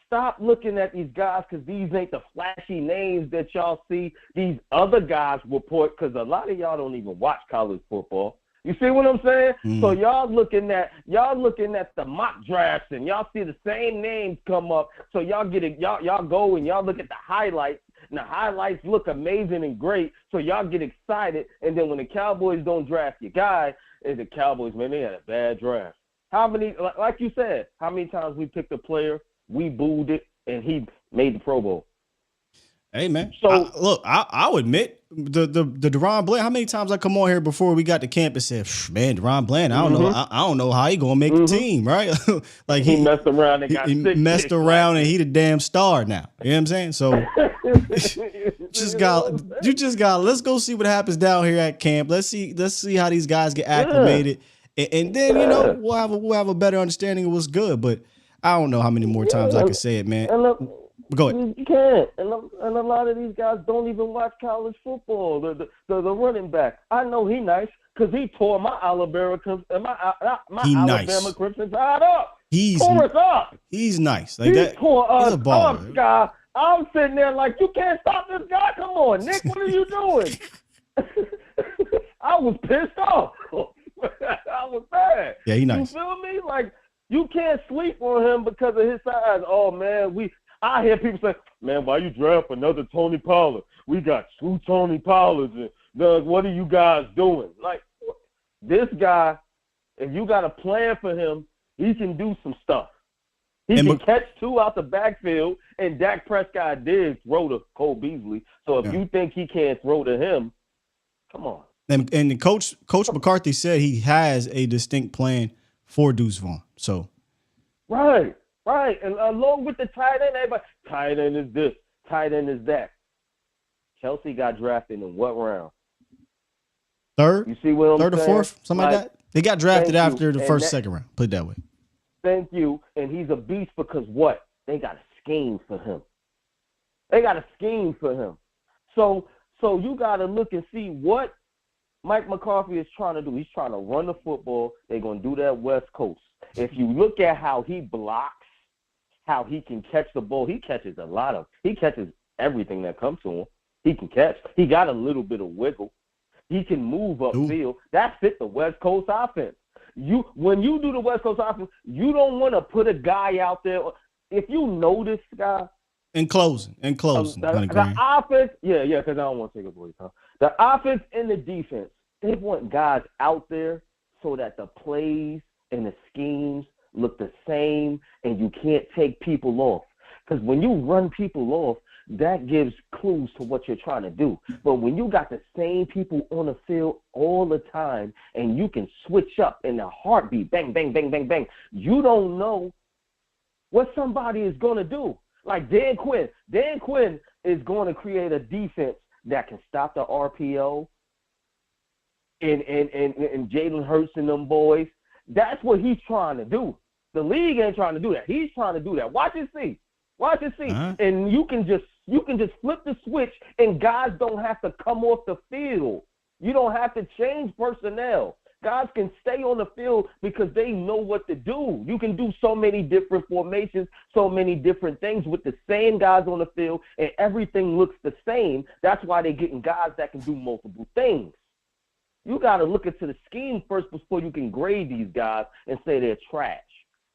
stop looking at these guys because these ain't the flashy names that y'all see these other guys report because a lot of y'all don't even watch college football. You see what I'm saying? So y'all looking at the mock drafts and y'all see the same names come up. So y'all go and y'all look at the highlights. And the highlights look amazing and great. So y'all get excited. And then when the Cowboys don't draft your guy, and the Cowboys, man, they had a bad draft. How many, like you said, how many times we picked a player, we booed it, and he made the Pro Bowl? Hey, man. So look, I'll admit the DeRon Bland. How many times I come on here before we got to camp and said, man, DeRon Bland, I don't know how he gonna make the team, right? Like he messed around and got he messed around and he the damn star now. You know what I'm saying? So you just got. Let's go see what happens down here at camp. Let's see how these guys get acclimated, and then we'll have a better understanding of what's good. But I don't know how many more times I can say it, man. Go ahead. You can't. And a lot of these guys don't even watch college football. The running back. I know he nice because he tore my Alabama Crimson Tide up. Tore us up. He's nice. Like he tore us up, guy. I'm sitting there like, you can't stop this guy. Come on, Nick. What are you doing? I was pissed off. I was mad. Yeah, he nice. You feel me? Like, you can't sleep on him because of his size. Oh, man, I hear people say, man, why you draft another Tony Pollard? We got 2 Tony Pollards. And what are you guys doing? Like, this guy, if you got a plan for him, he can do some stuff. He can catch two out the backfield, and Dak Prescott did throw to Cole Beasley. So if you think he can't throw to him, come on. And Coach McCarthy said he has a distinct plan for Deuce Vaughn. So right. And along with the tight end, everybody, tight end is this, tight end is that. Kelsey got drafted in what round? Third? You see what I'm third saying? or fourth? Something like that? They got drafted after the second round. Put it that way. Thank you. And he's a beast because what? They got a scheme for him. So you got to look and see what Mike McCarthy is trying to do. He's trying to run the football. They're going to do that West Coast. If you look at how he blocks, how he can catch the ball, he catches everything that comes to him. He can catch. He got a little bit of wiggle. He can move upfield. That fit the West Coast offense. When you do the West Coast offense, you don't want to put a guy out there. If you know this guy. In closing. The offense, because I don't want to take a break. The offense and the defense, they want guys out there so that the plays and the schemes look the same and you can't take people off. Because when you run people off, that gives clues to what you're trying to do. But when you got the same people on the field all the time and you can switch up in a heartbeat, bang, bang, bang, bang, bang, you don't know what somebody is going to do. Like Dan Quinn. Dan Quinn is going to create a defense that can stop the RPO and Jalen Hurts and them boys. That's what he's trying to do. The league ain't trying to do that. He's trying to do that. Watch and see. Uh-huh. And you can just flip the switch, and guys don't have to come off the field. You don't have to change personnel. Guys can stay on the field because they know what to do. You can do so many different formations, so many different things with the same guys on the field, and everything looks the same. That's why they're getting guys that can do multiple things. You got to look into the scheme first before you can grade these guys and say they're trash.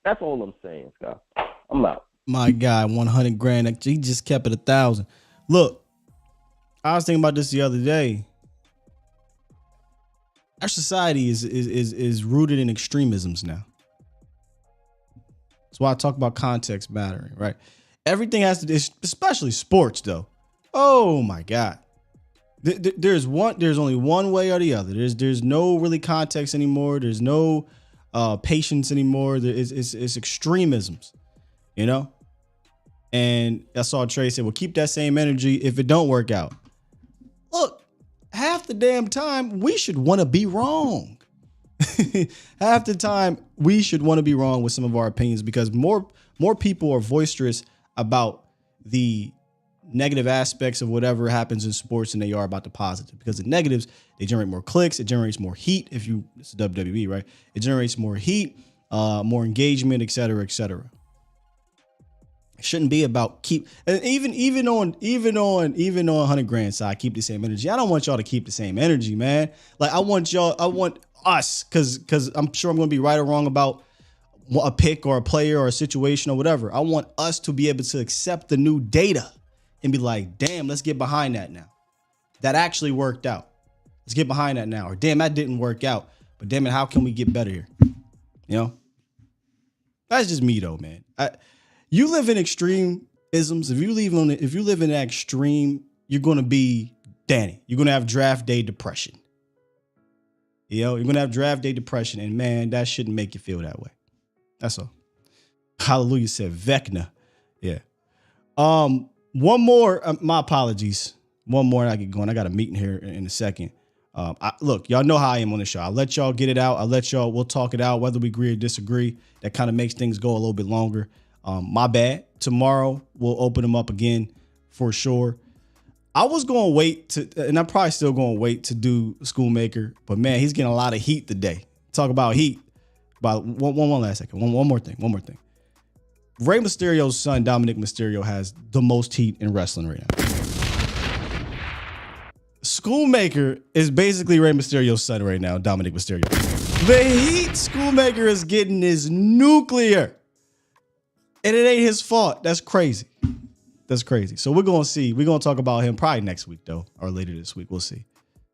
That's all I'm saying, Scott. I'm out. My guy, 100 grand. He just kept it 1,000. Look, I was thinking about this the other day. Our society is rooted in extremisms now. That's why I talk about context mattering, right? Everything has to, especially sports, though. Oh my God, there's only one way or the other. There's no really context anymore. There's no patience anymore. It's extremisms, you know. And I saw Trey say, "Well, keep that same energy if it don't work out." Look. Half the damn time, we should want to be wrong. Half the time, we should want to be wrong with some of our opinions because more people are boisterous about the negative aspects of whatever happens in sports than they are about the positive. Because the negatives, they generate more clicks, it generates more heat. It's WWE, right? It generates more heat, more engagement, et cetera, et cetera. It shouldn't be about and even on 100 grand side, keep the same energy. I don't want y'all to keep the same energy, man. Like I want us, because I'm sure I'm gonna be right or wrong about a pick or a player or a situation or whatever. I want us to be able to accept the new data and be like, damn, let's get behind that now. That actually worked out. Let's get behind that now. Or damn, that didn't work out. But damn it, how can we get better here? You know? That's just me though, man. You live in extremisms. If you live in that extreme, you're going to be Danny. You're going to have draft day depression. You know, you're going to have draft day depression. And man, that shouldn't make you feel that way. That's all. Hallelujah said Vecna. Yeah. One more. My apologies. One more and I get going. I got a meeting here in a second. Look, y'all know how I am on the show. I'll let y'all get it out. We'll talk it out, whether we agree or disagree. That kind of makes things go a little bit longer. My bad. Tomorrow we'll open them up again for sure. I was going to wait and I'm probably still going to wait to do Schoolmaker, but man, he's getting a lot of heat today. Talk about heat. About one last second. One more thing. Rey Mysterio's son, Dominic Mysterio, has the most heat in wrestling right now. Schoolmaker is basically Rey Mysterio's son right now, Dominic Mysterio. The heat Schoolmaker is getting is nuclear. And it ain't his fault. That's crazy. So we're going to see. We're going to talk about him probably next week, though, or later this week. We'll see.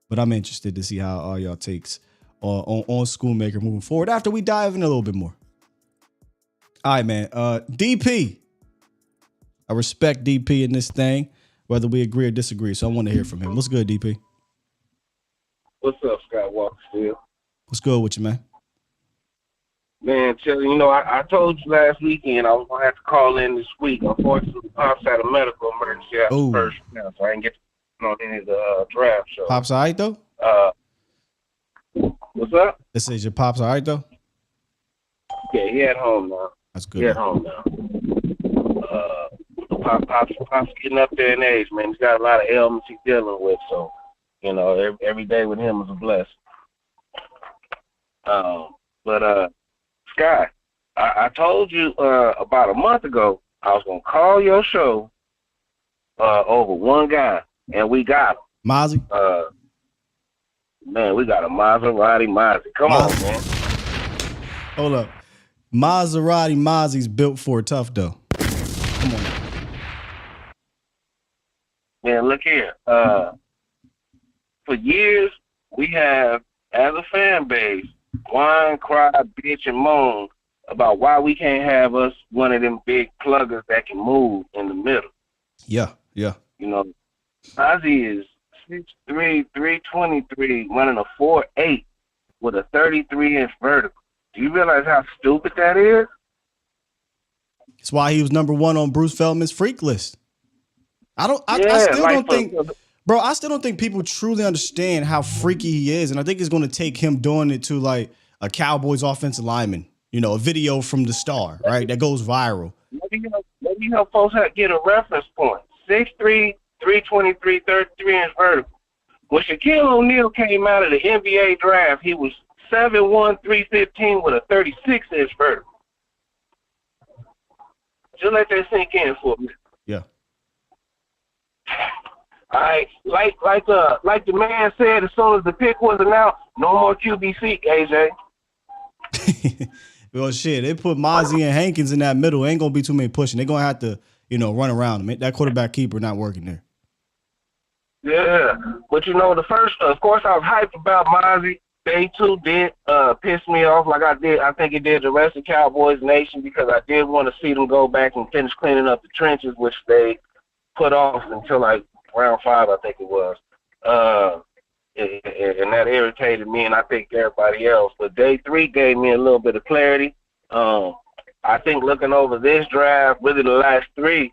But I'm interested to see how all y'all takes on Schoolmaker moving forward after we dive in a little bit more. All right, man. DP. I respect DP in this thing, whether we agree or disagree. So I want to hear from him. What's good, DP? What's up, Scott Walker Steel? What's good with you, man? Man, I told you last weekend I was going to have to call in this week. Unfortunately, Pops had a medical emergency at the first round, so I didn't get to on any of the draft shows. Pops all right, though? What's up? This is your Pops all right, though? Yeah, he at home now. That's good. He at home now. Pops getting up there in age, man. He's got a lot of ailments he's dealing with, so, every day with him is a blessing. But Sky, I told you about a month ago I was going to call your show over one guy, and we got him. Mazi? Man, we got a Maserati Mazi. Come on, man. Hold up. Maserati Mazi's built for it tough, though. Come on. Man, look here. For years, we have, as a fan base, whine, cry, bitch, and moan about why we can't have us one of them big pluggers that can move in the middle. Yeah. Mazi is 6'3", 323, running a 4'8", with a 33-inch vertical. Do you realize how stupid that is? That's why he was number one on Bruce Feldman's freak list. I still don't think people truly understand how freaky he is. And I think it's going to take him doing it to like a Cowboys offensive lineman, a video from the star, right? That goes viral. Maybe help folks get a reference point. 6'3", 323, 33-inch vertical. When Shaquille O'Neal came out of the NBA draft, he was 7'1", 315 with a 36-inch vertical. Just let that sink in for a minute. Yeah. All right, like the man said, as soon as the pick was announced, no more QB seek, AJ. Well, shit, they put Mazi and Hankins in that middle. Ain't gonna be too many pushing. They're gonna have to, run around them. That quarterback keeper not working there. Yeah, but of course, I was hyped about Mazi. Day 2 did piss me off like I think it did the rest of Cowboys Nation, because I did want to see them go back and finish cleaning up the trenches, which they put off until like round 5, I think it was. And that irritated me, and I think everybody else. But day 3 gave me a little bit of clarity. I think looking over this draft, really the last 3,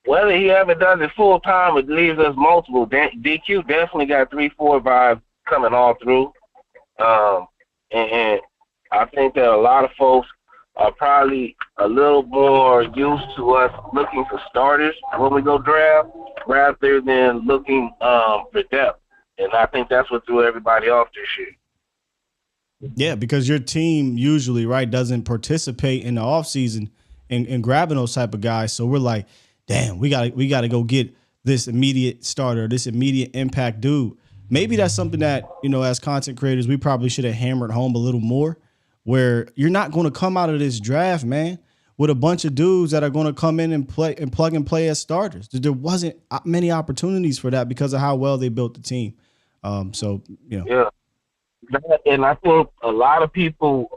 whether he ever does it full time, it leaves us multiple. DQ definitely got 3-4 vibes coming all through. And I think that a lot of folks are probably a little more used to us looking for starters when we go draft rather than looking for depth. And I think that's what threw everybody off this year. Yeah, because your team usually, right, doesn't participate in the offseason in grabbing those type of guys. So we're like, damn, we gotta go get this immediate starter, this immediate impact dude. Maybe that's something that, as content creators, we probably should have hammered home a little more, where you're not going to come out of this draft, man, with a bunch of dudes that are going to come in and play and plug and play as starters. There wasn't many opportunities for that because of how well they built the team. Yeah. And I think a lot of people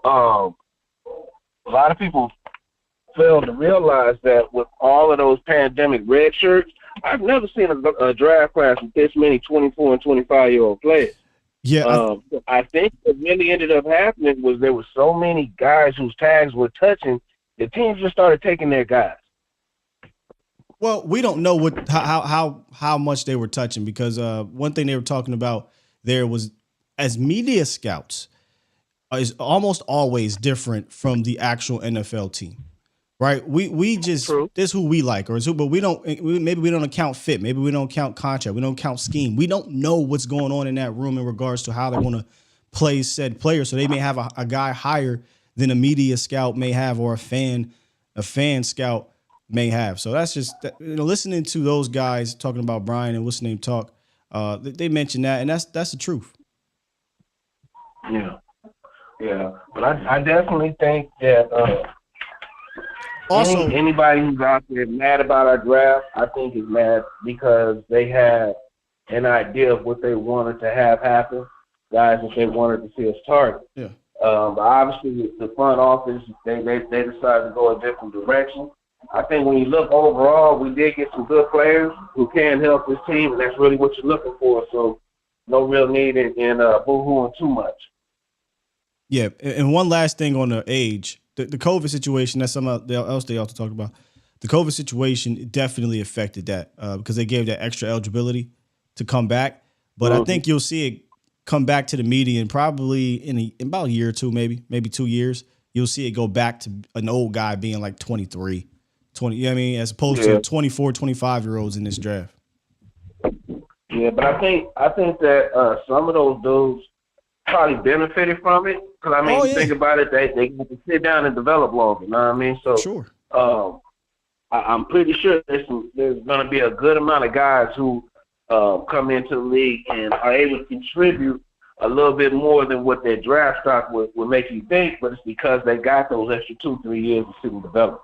fail to realize that with all of those pandemic red shirts, I've never seen a draft class with this many 24 and 25-year-old players. Yeah. I think what really ended up happening was there were so many guys whose tags were touching, the teams just started taking their guys. Well, we don't know how much they were touching, because one thing they were talking about there was, as media scouts, is almost always different from the actual NFL team. Right, we just this who we like, but we don't. Maybe we don't account fit. Maybe we don't count contract. We don't count scheme. We don't know what's going on in that room in regards to how they're going to play said player. So they may have a guy higher than a media scout may have, or a fan scout may have. So that's just listening to those guys talking about Brian and what's his name talk. They mentioned that, and that's the truth. Yeah, but I definitely think that. Also, anybody who's out there mad about our draft, I think is mad because they had an idea of what they wanted to have happen, guys that they wanted to see us target. Yeah. But obviously, the front office, they decided to go a different direction. I think when you look overall, we did get some good players who can help this team, and that's really what you're looking for. So no real need in boo-hooing too much. Yeah, and one last thing on the age, the COVID situation, that's something else they also talked about. The COVID situation definitely affected that because they gave that extra eligibility to come back. But I think you'll see it come back to the median probably in about a year or two, maybe 2 years. You'll see it go back to an old guy being like 23, 20, you know what I mean, as opposed to 24, 25-year-olds in this draft. Yeah, but I think that some of those dudes probably benefited from it. Because, I mean, think about it, they get to sit down and develop longer, you know what I mean? So sure. I'm pretty sure there's going to be a good amount of guys who come into the league and are able to contribute a little bit more than what their draft stock would make you think, but it's because they got those extra 2-3 years to sit and develop.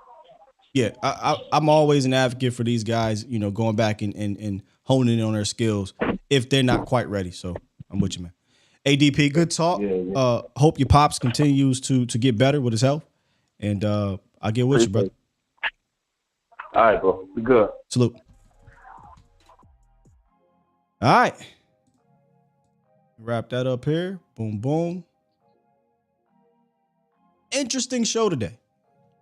Yeah, I'm always an advocate for these guys, you know, going back and honing in on their skills if they're not quite ready. So I'm with you, man. ADP, good talk. Yeah. Hope your pops continues to get better with his health. And I'll get with you, brother. All right, bro. Be good. Salute. All right. Wrap that up here. Boom, boom. Interesting show today.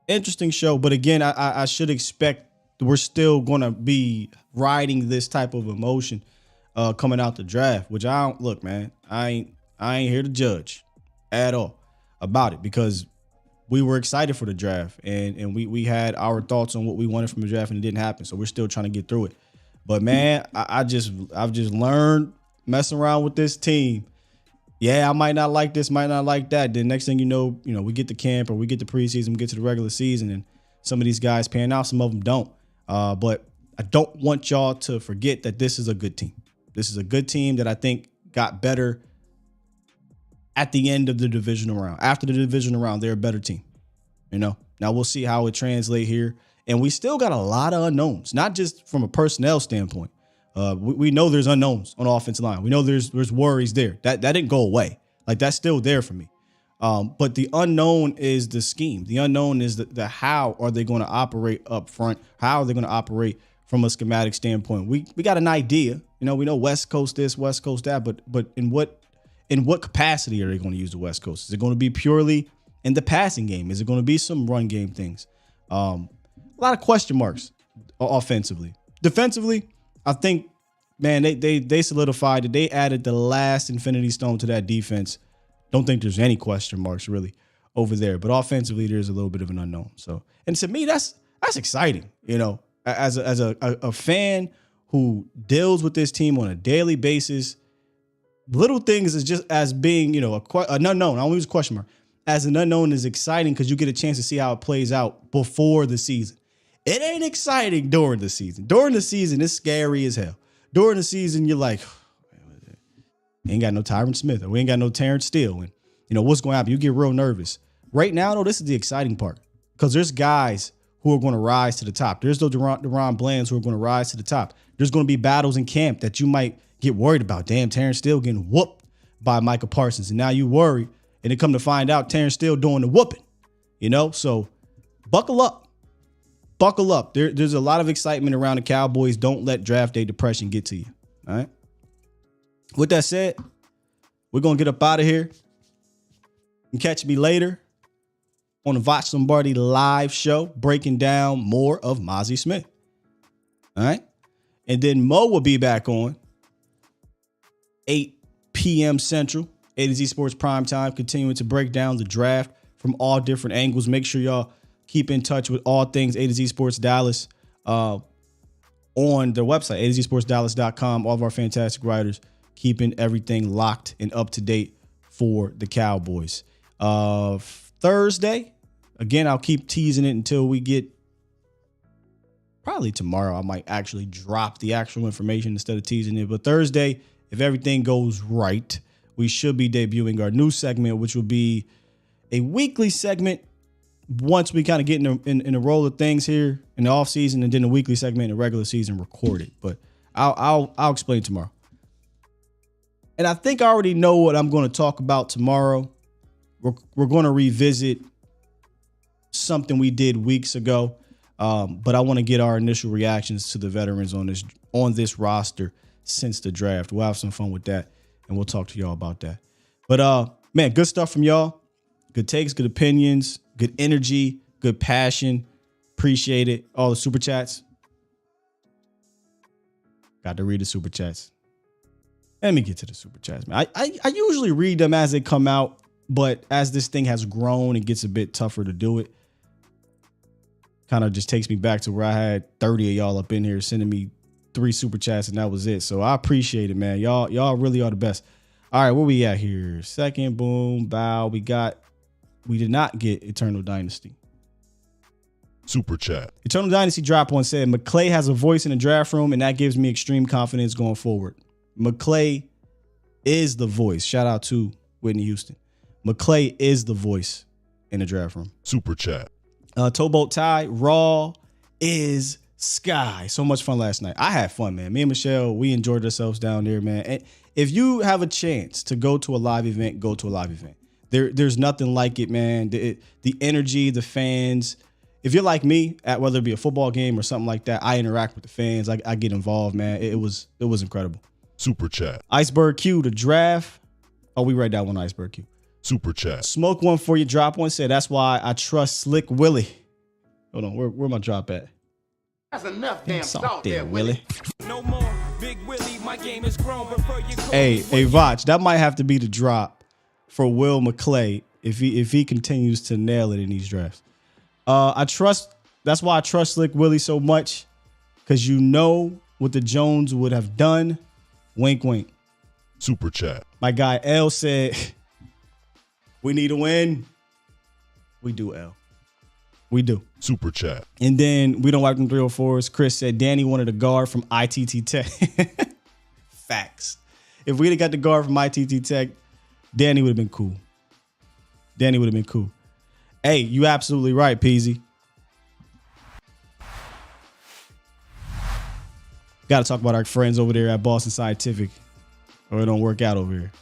Interesting show. But again, I should expect we're still going to be riding this type of emotion coming out the draft, which I don't look, man. I ain't here to judge at all about it because we were excited for the draft and we had our thoughts on what we wanted from the draft and it didn't happen. So we're still trying to get through it. But man, I've just learned messing around with this team. Yeah, I might not like this, might not like that. Then next thing you know, we get to camp or we get to preseason, we get to the regular season, and some of these guys pan out, some of them don't. But I don't want y'all to forget that this is a good team. This is a good team that I think got better at the end of the divisional round. After the divisional round, they're a better team. Now we'll see how it translates here. And we still got a lot of unknowns, not just from a personnel standpoint. We know there's unknowns on the offensive line. We know there's worries there. That didn't go away. Like, that's still there for me. But the unknown is the scheme. The unknown is the how are they going to operate up front? How are they going to operate from a schematic standpoint? We got an idea. We know West Coast this, West Coast that, but in what capacity are they going to use the West Coast? Is it going to be purely in the passing game? Is it going to be some run game things? A lot of question marks offensively. Defensively, I think, man, they solidified it. They added the last infinity stone to that defense. Don't think there's any question marks really over there. But offensively, there's a little bit of an unknown. So, and to me, that's exciting. As a fan who deals with this team on a daily basis, little things is just as being, an unknown. I don't use a question mark. As an unknown is exciting because you get a chance to see how it plays out before the season. It ain't exciting during the season. During the season, it's scary as hell. During the season, you're like, ain't got no Tyron Smith, or we ain't got no Terrence Steele. And, what's going to happen? You get real nervous. Right now, though, this is the exciting part because there's guys who are going to rise to the top. There's those DeRon Blands who are going to rise to the top. There's going to be battles in camp that you might get worried about. Damn, Terrence Steele getting whooped by Micah Parsons. And now you worry, and then come to find out Terrence Steele doing the whooping. So buckle up. Buckle up. There's a lot of excitement around the Cowboys. Don't let draft day depression get to you. All right. With that said, we're going to get up out of here. And catch me later on the Voch Lombardi live show, breaking down more of Mazi Smith. All right. And then Mo will be back on 8 p.m. Central, A to Z Sports Primetime, continuing to break down the draft from all different angles. Make sure y'all keep in touch with all things A to Z Sports Dallas on their website, A to Z Sports Dallas.com. All of our fantastic writers keeping everything locked and up to date for the Cowboys. Thursday, again, I'll keep teasing it until we get probably tomorrow. I might actually drop the actual information instead of teasing it. But Thursday, if everything goes right, we should be debuting our new segment, which will be a weekly segment once we kind of get in the roll of things here in the off season, and then the weekly segment in the regular season recorded. But I'll explain tomorrow. And I think I already know what I'm going to talk about tomorrow. we're going to revisit something we did weeks ago, but I want to get our initial reactions to the veterans on this roster since the draft. We'll have some fun with that, and we'll talk to y'all about that. But man, good stuff from y'all. Good takes, good opinions, good energy, good passion. Appreciate it. All the super chats. Got to read the super chats. Let me get to the super chats, man. I usually read them as they come out, but as this thing has grown, it gets a bit tougher to do it. Kind of just takes me back to where I had 30 of y'all up in here sending me 3 super chats, and that was it. So I appreciate it, man. Y'all really are the best. All right, where we at here? Second, boom, bow. We did not get Eternal Dynasty. Super chat. Eternal Dynasty drop one said, McClay has a voice in the draft room, and that gives me extreme confidence going forward. McClay is the voice. Shout out to Whitney Houston. McClay is the voice in the draft room. Super chat. Towboat Ty, Raw is Sky. So much fun last night. I had fun, man. Me and Michelle, we enjoyed ourselves down there, man. And if you have a chance to go to a live event, go to a live event. There's nothing like it, man. The energy, the fans. If you're like me, at whether it be a football game or something like that, I interact with the fans. I get involved, man. It was incredible. Super chat. Iceberg Q, the draft. Oh, we write that one, Iceberg Q. Super chat. Smoke one for you. Drop one. Said that's why I trust Slick Willie. Hold on, where my drop at? That's enough damn salt there, Willie. No more Big Willie. My game is grown. Hey, Vach, that might have to be the drop for Will McClay if he continues to nail it in these drafts. That's why I trust Slick Willie so much, because you know what the Jones would have done. Wink, wink. Super chat. My guy L said, we need a win. We do, L. We do. Super chat. And then we don't wipe them 304s. Chris said Danny wanted a guard from ITT Tech. Facts. If we'd have got the guard from ITT Tech, Danny would have been cool. Danny would have been cool. Hey, you absolutely right, Peasy. Got to talk about our friends over there at Boston Scientific, or it don't work out over here.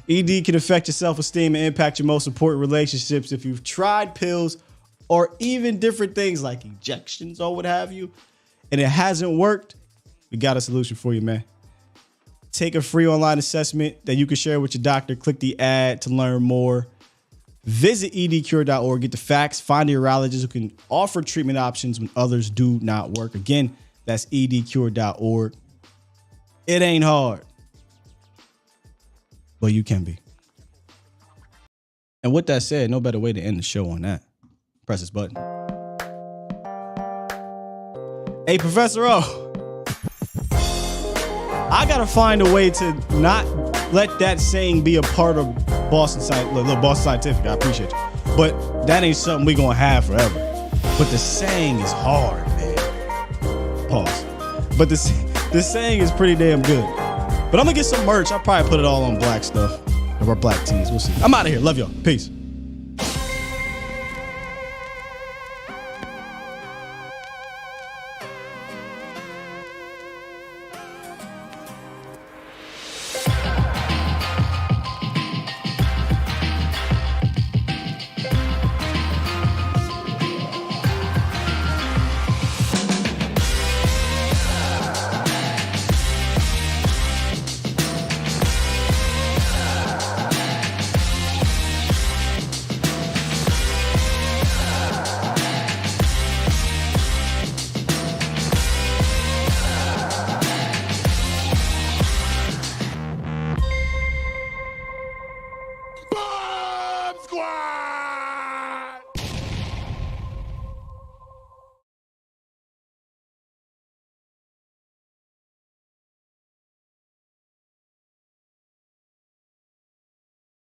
ED can affect your self-esteem and impact your most important relationships. If you've tried pills or even different things like injections or what have you, and it hasn't worked, we got a solution for you, man. Take a free online assessment that you can share with your doctor. Click the ad to learn more. Visit edcure.org. Get the facts. Find a urologist who can offer treatment options when others do not work. Again, that's edcure.org. It ain't hard, but you can be. And with that said, no better way to end the show on that. Press this button. Hey, Professor O, I got to find a way to not let that saying be a part of Boston Scientific. I appreciate you. But that ain't something we going to have forever. But the saying is hard, man. Pause. But the saying is pretty damn good. But I'm going to get some merch. I'll probably put it all on black stuff. Or black tees. We'll see. I'm out of here. Love y'all. Peace. Bomb Squad!